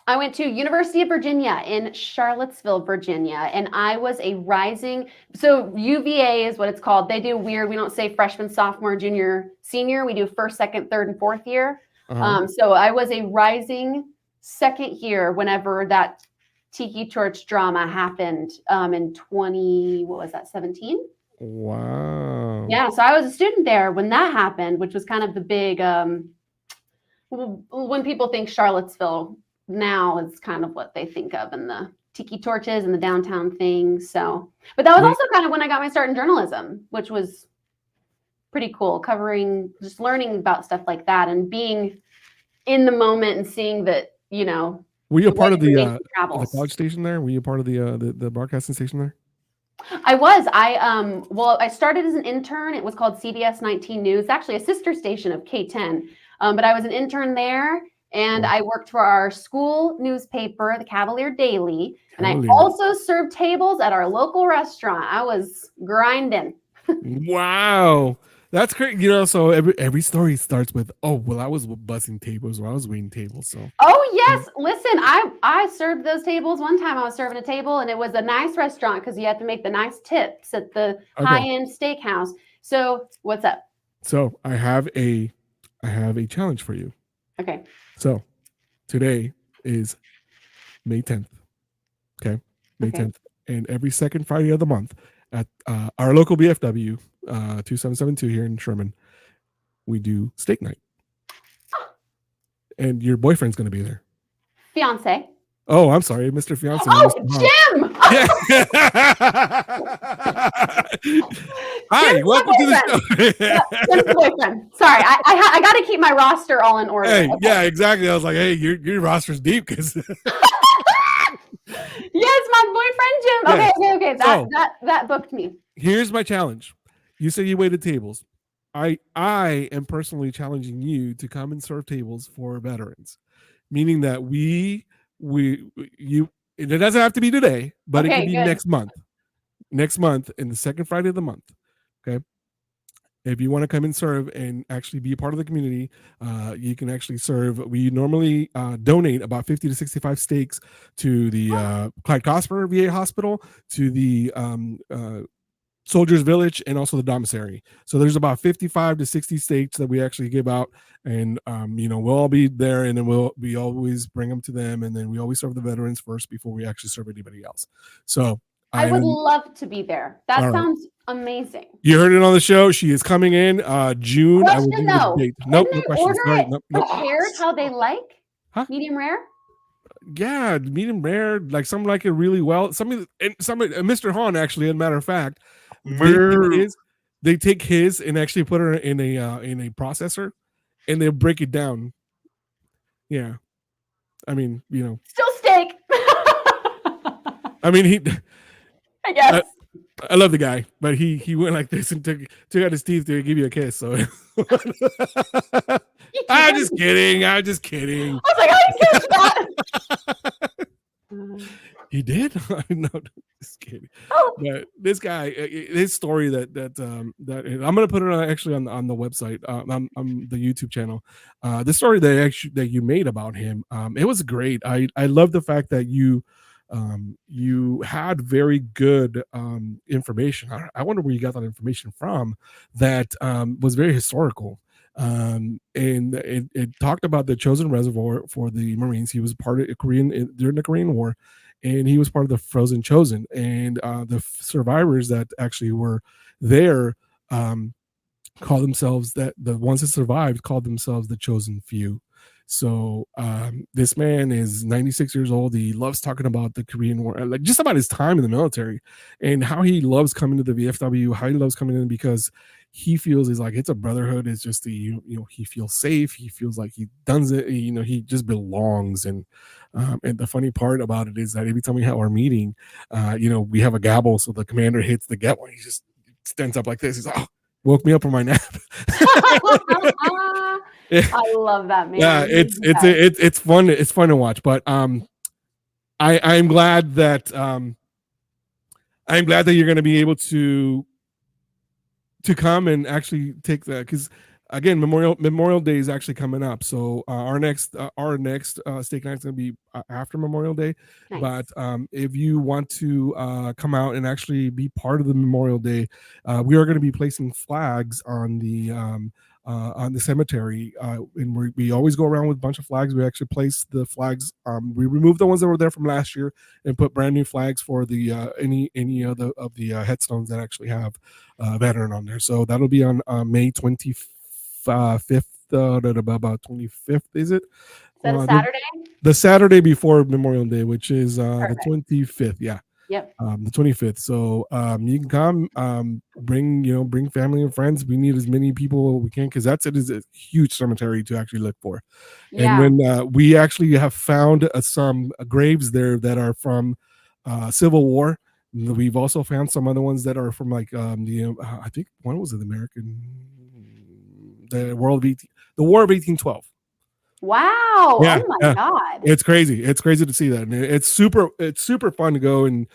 I went to University of Virginia in Charlottesville, Virginia, and I was a rising. So UVA is what it's called. They do weird. We don't say freshman, sophomore, junior, senior. We do first, second, third, and fourth year. So I was a rising second year whenever that Tiki Torch drama happened in 17? Wow. Yeah. So I was a student there when that happened, which was kind of the big, when people think Charlottesville, now is kind of what they think of, in the tiki torches and the downtown things. So, but that was also kind of when I got my start in journalism, which was pretty cool, just learning about stuff like that and being in the moment and seeing that, Were you a part of the college station there? Were you a part of the broadcasting station there? I was. I started as an intern. It was called CBS 19 News, actually a sister station of KTEN. But I was an intern there. And I worked for our school newspaper, the Cavalier Daily, and I also served tables at our local restaurant. I was grinding. Wow, that's great. So every story starts with, I was bussing tables, or I was waiting tables. So yes, listen, I served those tables. One time I was serving a table, and it was a nice restaurant because you had to make the nice tips at the high-end steakhouse. So what's up? So I have a challenge for you. Okay. So today is May 10th. Okay. May 10th. And every second Friday of the month at our local BFW, 2772 here in Sherman, we do steak night. And your boyfriend's going to be there. Fiance. Oh, I'm sorry, Mr. Fiance. Oh, Jim! Hi, welcome to the show. Jim's boyfriend. Sorry, I got to keep my roster all in order. Hey, yeah, exactly. I was like, hey, your roster's deep, because. Yes, my boyfriend Jim. Okay. That booked me. Here's my challenge. You said you waited tables. I am personally challenging you to come and serve tables for veterans, meaning that it doesn't have to be today, but it can be next month. Next month, in the second Friday of the month. Okay. If you want to come and serve and actually be a part of the community, you can actually serve. We normally donate about 50 to 65 steaks to the Clyde Cosper VA Hospital, to the Soldiers Village, and also the Commissary. So there's about 55 to 60 steaks that we actually give out, and we'll all be there, and then we always bring them to them, and then we always serve the veterans first before we actually serve anybody else. So I would love to be there. That sounds amazing. You heard it on the show. She is coming in June. Question, I will give you the date. Nope, no questions. Prepared how they like? Huh? Medium rare? Yeah, medium rare. Like some like it really well. Mr. Vaughn, actually, as a matter of fact, they take his and actually put her in a processor, and they'll break it down. Yeah, I mean, still steak. I mean, I guess. I love the guy, but he went like this and took out his teeth to give you a kiss. So I'm just kidding. I was like, I didn't catch that. He did? No, just kidding. But this guy, his story that I'm gonna put it actually on the website, on the YouTube channel. The story that you made about him, it was great. I love the fact that you had very good information. I wonder where you got that information from. That was very historical. And it talked about the chosen reservoir for the Marines. He was part of Korean during the Korean War, and he was part of the Frozen Chosen. And the survivors that actually were there call themselves the ones that survived called themselves the chosen few. So this man is 96 years old. He loves talking about the Korean War, like just about his time in the military, and how he loves coming to the VFW, how he loves coming in because he feels is like it's a brotherhood. It's just he feels safe. He feels like he does it. He just belongs. And the funny part about it is that every time we have our meeting, we have a gavel, so the commander hits the gavel. He just stands up like this. He's like, oh, woke me up from my nap. I love that, man. Yeah, it's fun. It's fun to watch. But I'm glad that you're going to be able to come and actually take that, because again, Memorial Day is actually coming up. So our next steak night is going to be after Memorial Day. Nice. But if you want to come out and actually be part of the Memorial Day, we are going to be placing flags on the cemetery, and we always go around with a bunch of flags. We actually place the flags. We removed the ones that were there from last year and put brand new flags for the any of the headstones that actually have veteran on there. So that'll be on May 25th, about 25th, is it? Is that a Saturday? The Saturday before Memorial Day, which is the 25th. Yeah. Yep. The 25th. So you can come, bring family and friends. We need as many people as we can, because it is a huge cemetery to actually look for. Yeah. And when we actually have found some graves there that are from Civil War. We've also found some other ones that are from like I think one was the War of 1812. Wow! Yeah, oh my God! It's crazy. It's crazy to see that, and it's super fun to go and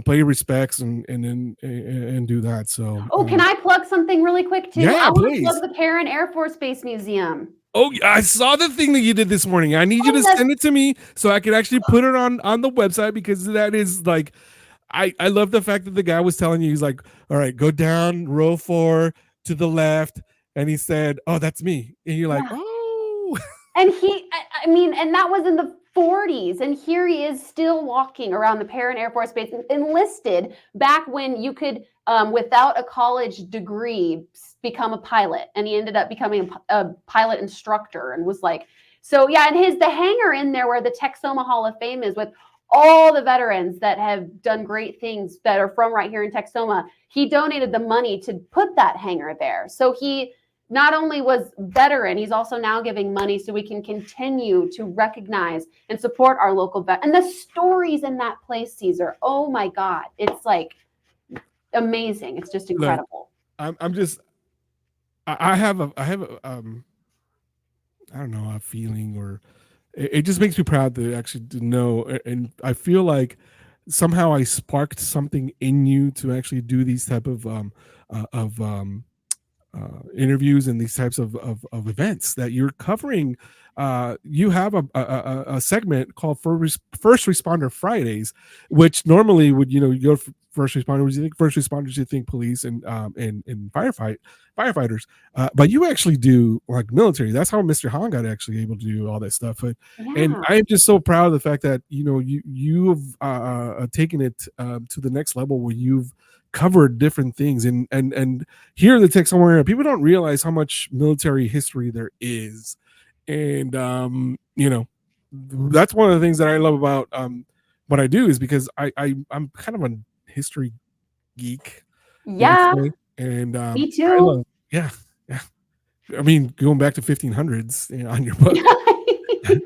pay respects and do that. So can I plug something really quick too? Yeah, I want please. to plug the Perrin Air Force Base Museum. Oh, I saw the thing that you did this morning. I need you to send it to me so I can actually put it on the website, because that is like, I love the fact that the guy was telling you, he's like, all right, go down row 4 to the left. And he said, oh, that's me. And you're like, oh. And and that was in the 40s. And here he is still walking around the Perrin Air Force Base, enlisted back when you could, without a college degree, become a pilot. And he ended up becoming a pilot instructor and was like, so yeah. And the hangar in there where the Texoma Hall of Fame is, with all the veterans that have done great things that are from right here in Texoma, he donated the money to put that hangar there. So he not only was veteran, he's also now giving money so we can continue to recognize and support our local vet. And the stories in that place, Caesar, oh my God, it's like amazing. It's just incredible. Look, I have a I don't know, a feeling, or it just makes me proud to know. And I feel like somehow I sparked something in you to actually do these type of interviews and these types of events that you're covering. You have a segment called First Responder Fridays, which normally would, you go for first responders, you think first responders, you think police and firefighters, but you actually do like military. That's how Mr. Han got actually able to do all that stuff. And I'm just so proud of the fact that you've taken it to the next level, where you've covered different things, and here in the Texoma area, people don't realize how much military history there is. And that's one of the things that I love about what I do, is because I'm kind of a history geek. Yeah. And me too. Yeah. I mean, going back to 1500s on your book.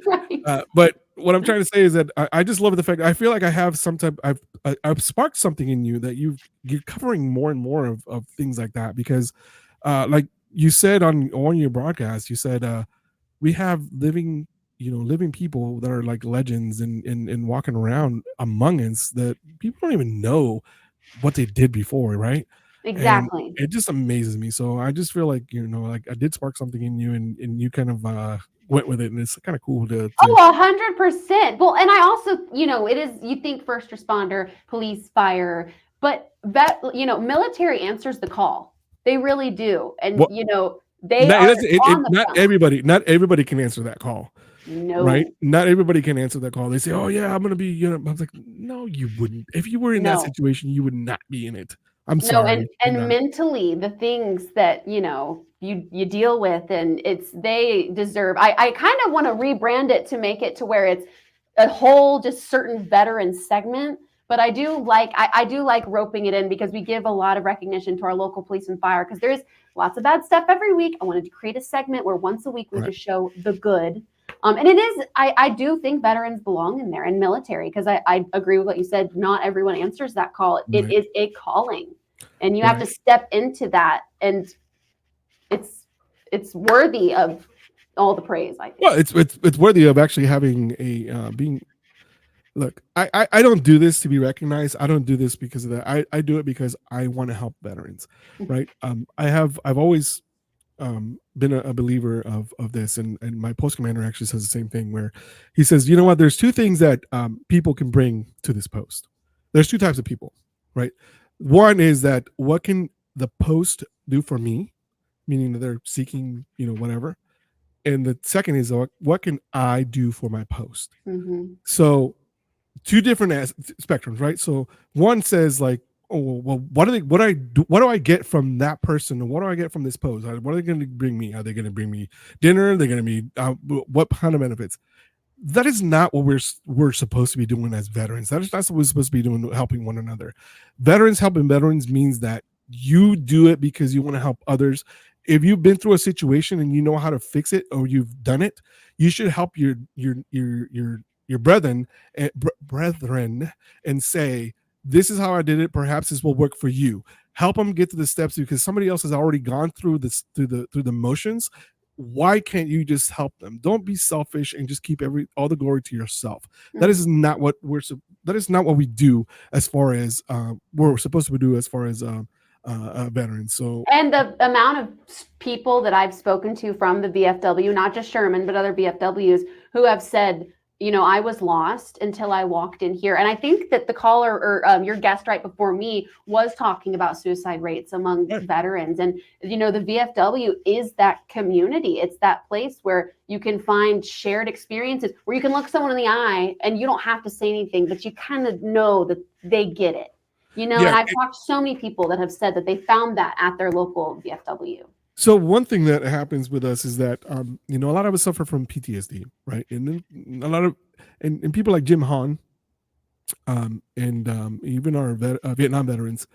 Right. But what I'm trying to say is that I just love the fact I feel like I have I've sparked something in you that you're covering more and more of things like that, because like you said on your broadcast, you said we have living living people that are like legends and walking around among us that people don't even know what they did before, right? Exactly. And it just amazes me. So I just feel like, like I did spark something in you, and you kind of went with it, and it's kind of cool to Oh, 100%. Well, and I also, it is, you think first responder, police, fire, but that, military answers the call. They really do. And, well, they not, are on the not front. everybody can answer that call. No. Right? Not everybody can answer that call. They say, "Oh yeah, I'm gonna be." I was like, "No, you wouldn't. If you were in that situation, you would not be in it." I'm sorry. And mentally, the things that you deal with, and they deserve. I kind of want to rebrand it to make it to where it's a whole just certain veteran segment. But I do like roping it in because we give a lot of recognition to our local police and fire because there's lots of bad stuff every week. I wanted to create a segment where once a week we just show the good. And it is, I do think veterans belong in there and military because I agree with what you said. Not everyone answers that call. It is a calling, and you have to step into that, and it's worthy of all the praise. I think. Well, it's worthy of actually having a being. Look, I don't do this to be recognized. I don't do this because of that. I do it because I want to help veterans, right? I've always been a believer of this, and my post commander actually says the same thing, where he says, you know what, there's two things that people can bring to this post. There's two types of people, right? One is that what can the post do for me, meaning that they're seeking whatever, and the second is what can I do for my post. So two different spectrums, right? So one says like, oh well, what do I get from that person, and what do I get from this post? What are they going to bring me? Are they going to bring me dinner? Are they going to be what kind of benefits? That is not what we're supposed to be doing as veterans. That is not what we're supposed to be doing, helping one another. Veterans helping veterans means that you do it because you want to help others. If you've been through a situation and you know how to fix it, or you've done it, you should help your brethren and say, this is how I did it. Perhaps this will work for you. Help them get to the steps because somebody else has already gone through this, through the motions. Why can't you just help them? Don't be selfish and just keep all the glory to yourself. That is not what we do as far as we're supposed to do as far as veterans. So, and the amount of people that I've spoken to from the VFW, not just Sherman, but other VFWs who have said, I was lost until I walked in here. And I think that the caller or your guest right before me was talking about suicide rates among veterans. And, the VFW is that community. It's that place where you can find shared experiences, where you can look someone in the eye and you don't have to say anything, but you kind of know that they get it. And I've talked to so many people that have said that they found that at their local VFW. So one thing that happens with us is that a lot of us suffer from PTSD, right? And then a lot of and people like Jim Hahn, and even our Vietnam veterans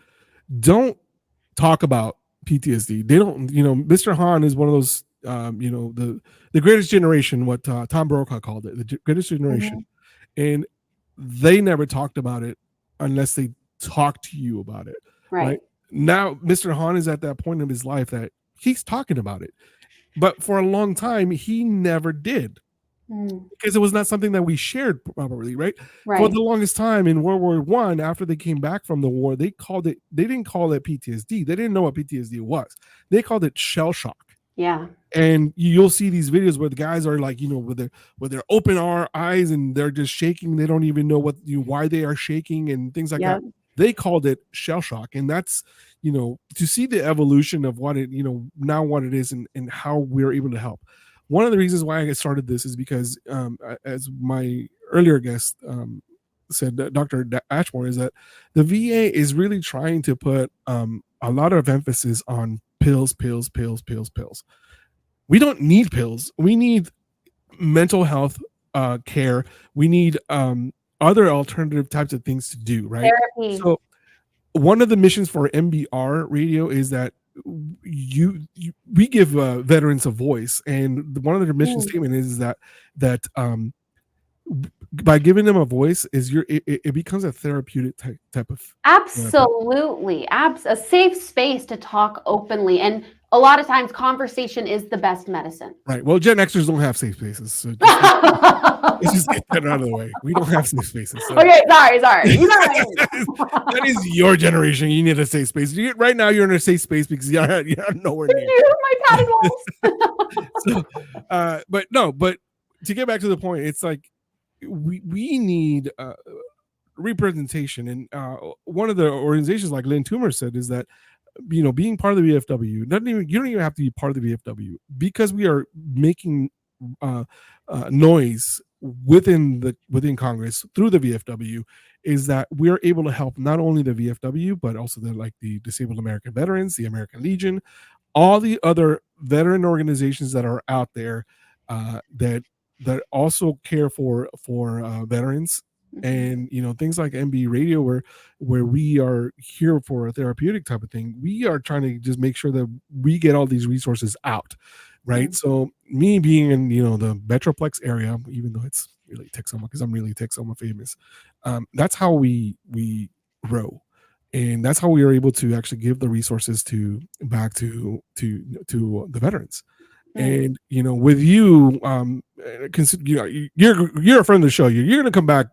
don't talk about PTSD. They don't. Mr. Hahn is one of those. The greatest generation, what Tom Brokaw called it, the greatest generation, and they never talked about it unless they talked to you about it, right? Now, Mr. Hahn is at that point of his life that he's talking about it, but for a long time he never did because it was not something that we shared properly, right? For the longest time in World War I, after they came back from the war, they didn't call it PTSD. They didn't know what PTSD was. They called it shell shock. Yeah. And you'll see these videos where the guys are like, with their open eyes and they're just shaking. They don't even know why they are shaking and things like that. They called it shell shock. And that's, to see the evolution of what it, now what it is and how we're able to help. One of the reasons why I started this is because, as my earlier guest said, Dr. Ashmore, is that the VA is really trying to put a lot of emphasis on pills. We don't need pills. We need mental health care. We need other alternative types of things to do, right? Therapy. So one of the missions for MBR radio is that we give veterans a voice, and one of their mission statement is that by giving them a voice it becomes a therapeutic type of absolutely a safe space to talk openly. And a lot of times conversation is the best medicine. Right. Well, Gen Xers don't have safe spaces. So let's just get that out of the way. We don't have safe spaces. So. Okay, sorry. That is your generation. You need a safe space. Right now, you're in a safe space because you're nowhere near. My padded walls. But to get back to the point, it's like we need representation. And one of the organizations, like Lynn Toomer said, is that being part of the VFW, you don't even have to be part of the VFW, because we are making noise within Congress through the VFW, is that we are able to help not only the VFW but also the Disabled American Veterans, the American Legion, all the other veteran organizations that are out there that also care for veterans. And things like MB Radio, where we are here for a therapeutic type of thing, we are trying to just make sure that we get all these resources out, right? So me being in the Metroplex area, even though it's really Texoma, because I'm really Texoma famous, that's how we grow, and that's how we are able to actually give the resources back to the veterans. And with you, you're a friend of the show. You're going to come back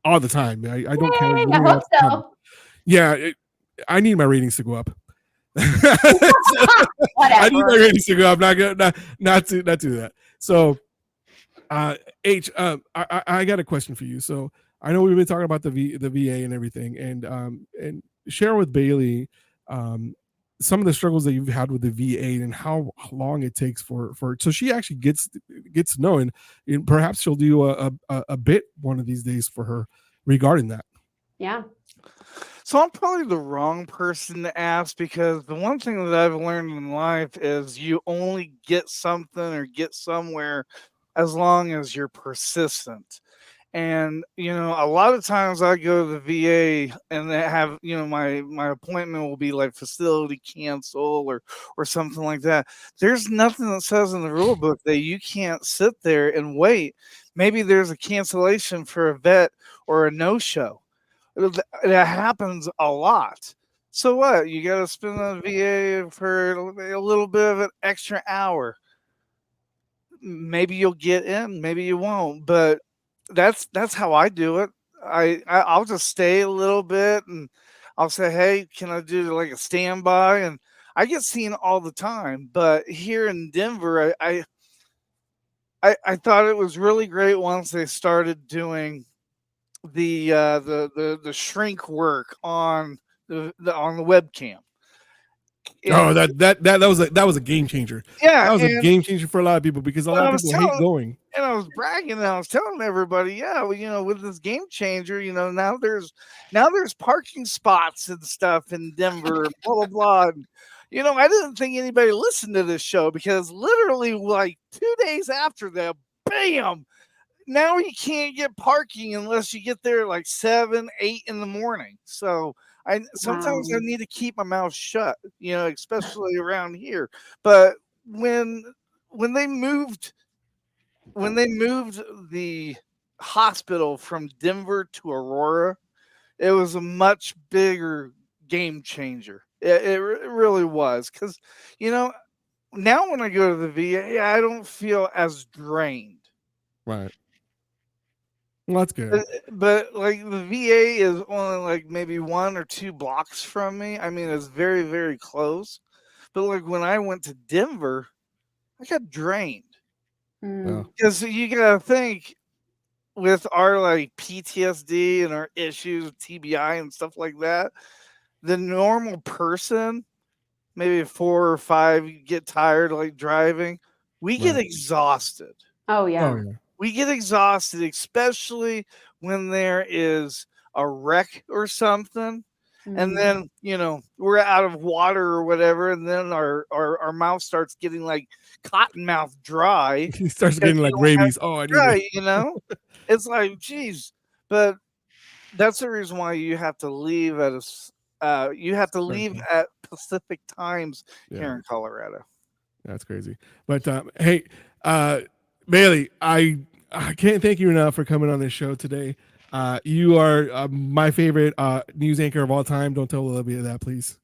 all the time. I don't care. I hope so. Yeah, I need my ratings to go up. I need my ratings to go up. Not to that. So, H, I got a question for you. So I know we've been talking about the VA and everything, and share with Bailey some of the struggles that you've had with the VA and how long it takes for so she actually gets to know, and perhaps she'll do a bit one of these days for her regarding that. Yeah. So I'm probably the wrong person to ask, because the one thing that I've learned in life is you only get something or get somewhere as long as you're persistent. And, a lot of times I go to the VA and they have, my appointment will be like facility cancel or something like that. There's nothing that says in the rule book that you can't sit there and wait. Maybe there's a cancellation for a vet or a no-show. That happens a lot. So what? You got to spend on VA for a little bit of an extra hour. Maybe you'll get in, maybe you won't, but that's how I do it. I'll just stay a little bit and I'll say, hey, can I do like a standby? And I get seen all the time. But here in Denver, I thought it was really great once they started doing the shrink work on the webcam. And that was a game changer. Yeah, that was a game changer for a lot of people, because a lot of people hate going. And I was bragging, and I was telling everybody, with this game changer, now there's parking spots and stuff in Denver, blah blah blah. And, I didn't think anybody listened to this show, because literally like 2 days after that, bam, now you can't get parking unless you get there like 7, 8 in the morning. So sometimes I need to keep my mouth shut, especially around here. But when they moved the hospital from Denver to Aurora, it was a much bigger game changer. It really was, because now when I go to the VA, I don't feel as drained. Right. Well, that's good. But like the VA is only like maybe 1 or 2 blocks from me. I mean, it's very, very close. But like when I went to Denver, I got drained. Because you gotta think, with our like PTSD and our issues with TBI and stuff like that, the normal person, maybe 4 or 5, get tired like driving. We get exhausted. Oh yeah. We get exhausted, especially when there is a wreck or something. And then, we're out of water or whatever. And then our mouth starts getting like cotton mouth dry. He starts getting like rabies. Oh, I need It's like, geez. But that's the reason why you have to leave at at Pacific times here in Colorado. That's crazy. But hey, Bailey, I can't thank you enough for coming on this show today. You are my favorite news anchor of all time. Don't tell Olivia that, please.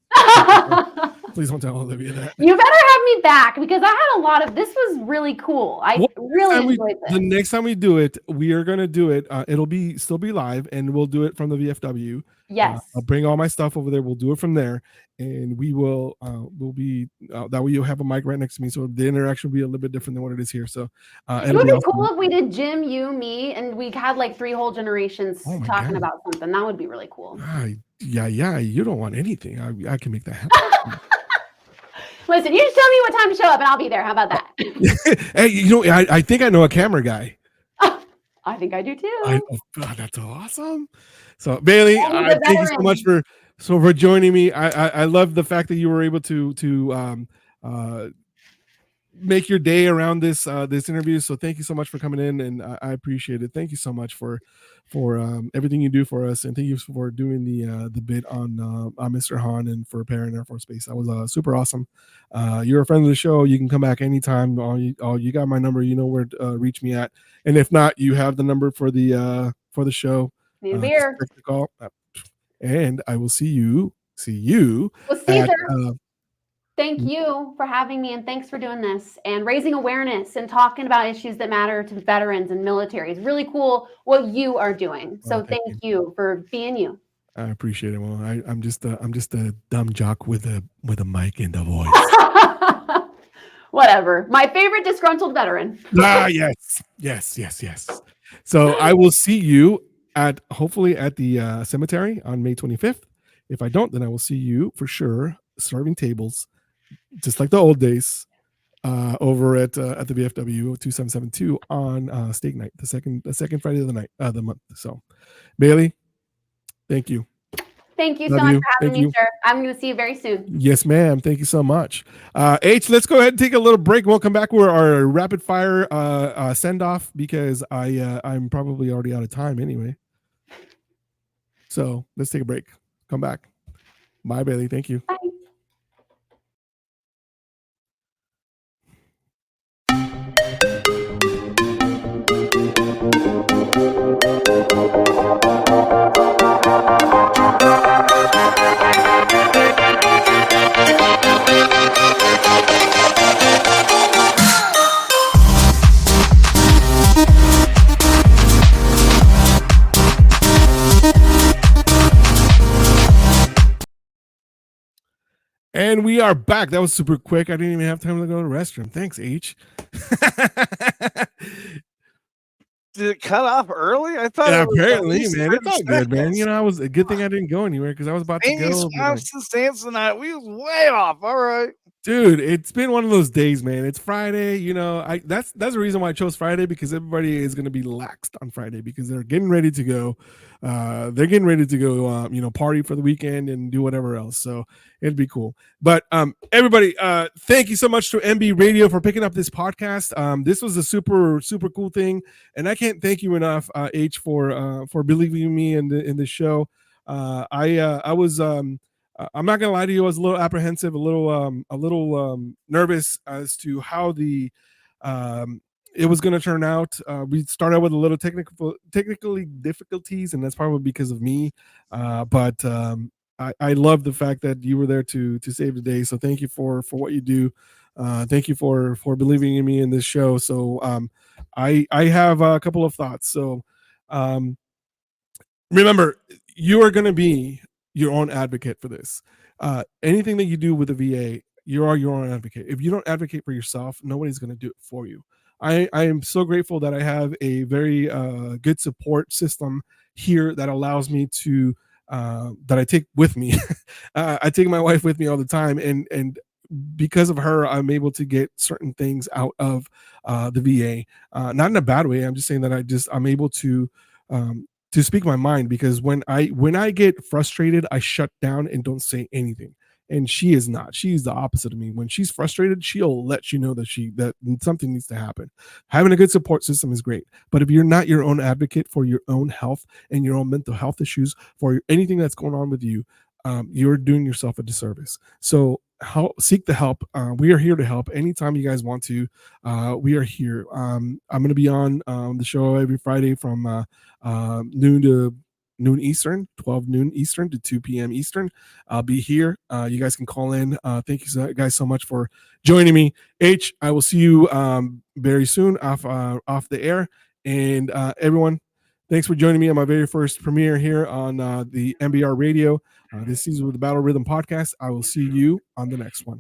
Please don't tell Olivia that. You better have me back because I had a lot of. This was really cool. I really enjoyed this. The next time we do it, we are gonna do it. It'll still be live, and we'll do it from the VFW. Yes. I'll bring all my stuff over there. We'll do it from there, and we'll be that way. You'll have a mic right next to me, so the interaction will be a little bit different than what it is here. So it would be cool if we did Jim, you, me, and we had like 3 whole generations talking about something. That would be really cool. Yeah. You don't want anything. I can make that happen. Listen, you just tell me what time to show up, and I'll be there. How about that? Hey, I think I know a camera guy. I think I do too. That's awesome. So Bailey, thank you so much for joining me. I love the fact that you were able to make your day around this interview. So thank you so much for coming in, and I appreciate it. Thank you so much for everything you do for us, and thank you for doing the bit on Mr. Hahn and for Parent Air Force Base. That was super awesome. You're a friend of the show. You can come back anytime. You got my number. You know where to reach me at, and if not, you have the number for the show. Need a beer. Call. And I will see you. Well, Caesar, thank you for having me, and thanks for doing this and raising awareness and talking about issues that matter to veterans and military. It's really cool what you are doing. So thank you for being you. I appreciate it. Well, I'm just a dumb jock with a mic and a voice. Whatever. My favorite disgruntled veteran. Yes. So I will see you hopefully at the cemetery on May 25th. If I don't, then I will see you for sure serving tables, just like the old days, over at the VFW 2772 on steak night, the second Friday of the month. So, Bailey, thank you. Thank you so much for having me, sir. I'm going to see you very soon. Yes, ma'am. Thank you so much. H, let's go ahead and take a little break. We'll come back with our rapid fire send off because I'm probably already out of time anyway. So let's take a break. Come back. Bye, Bailey. Thank you. Bye. And we are back. That was super quick. I didn't even have time to go to the restroom. Thanks, H. Did it cut off early? I thought. Yeah, apparently, man. It's all good, man. You know, I was a good thing I didn't go anywhere because I was about to go. Tonight. We was way off. All right. Dude, it's been one of those days, man. It's Friday, you know. That's the reason why I chose Friday, because everybody is going to be laxed on Friday because they're getting ready to go. They're getting ready to go, party for the weekend and do whatever else. So it'd be cool. But everybody, thank you so much to MB Radio for picking up this podcast. This was a super, super cool thing, and I can't thank you enough, H, for believing in me in the show. I was. I'm not gonna lie to you. I was a little apprehensive, a little nervous as to how it was gonna turn out. We started out with a little technically difficulties, and that's probably because of me. But I love the fact that you were there to save the day. So thank you for what you do. Thank you for believing in me in this show. So I have a couple of thoughts. So remember, you are gonna be your own advocate for this. Anything that you do with the VA, you are your own advocate. If you don't advocate for yourself, nobody's going to do it for you. I am so grateful that I have a very good support system here that allows me to that I take with me. I take my wife with me all the time, and because of her, I'm able to get certain things out of the VA. Not in a bad way. I'm just saying that I'm able to speak my mind, because when I get frustrated, I shut down and don't say anything. And she is not. She's the opposite of me. When she's frustrated, she'll let you know that something needs to happen. Having a good support system is great. But if you're not your own advocate for your own health and your own mental health issues, for anything that's going on with you, you're doing yourself a disservice. So seek the help. We are here to help anytime you guys want to. We are here. I'm going to be on the show every Friday from noon to noon Eastern, 12 noon Eastern to 2 p.m. Eastern. I'll be here. You guys can call in. Thank you guys so much for joining me. H, I will see you very soon off the air. And everyone, thanks for joining me on my very first premiere here on the MBR Radio. This is with the Battle Rhythm Podcast. I will see you on the next one.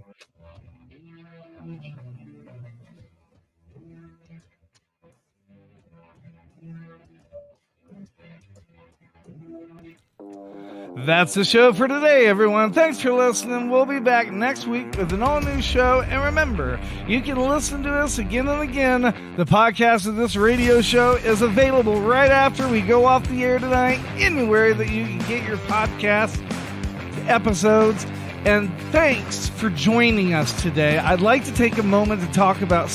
That's the show for today, everyone. Thanks for listening. We'll be back next week with an all-new show. And remember, you can listen to us again and again. The podcast of this radio show is available right after we go off the air tonight, anywhere that you can get your podcast episodes. And thanks for joining us today. I'd like to take a moment to talk about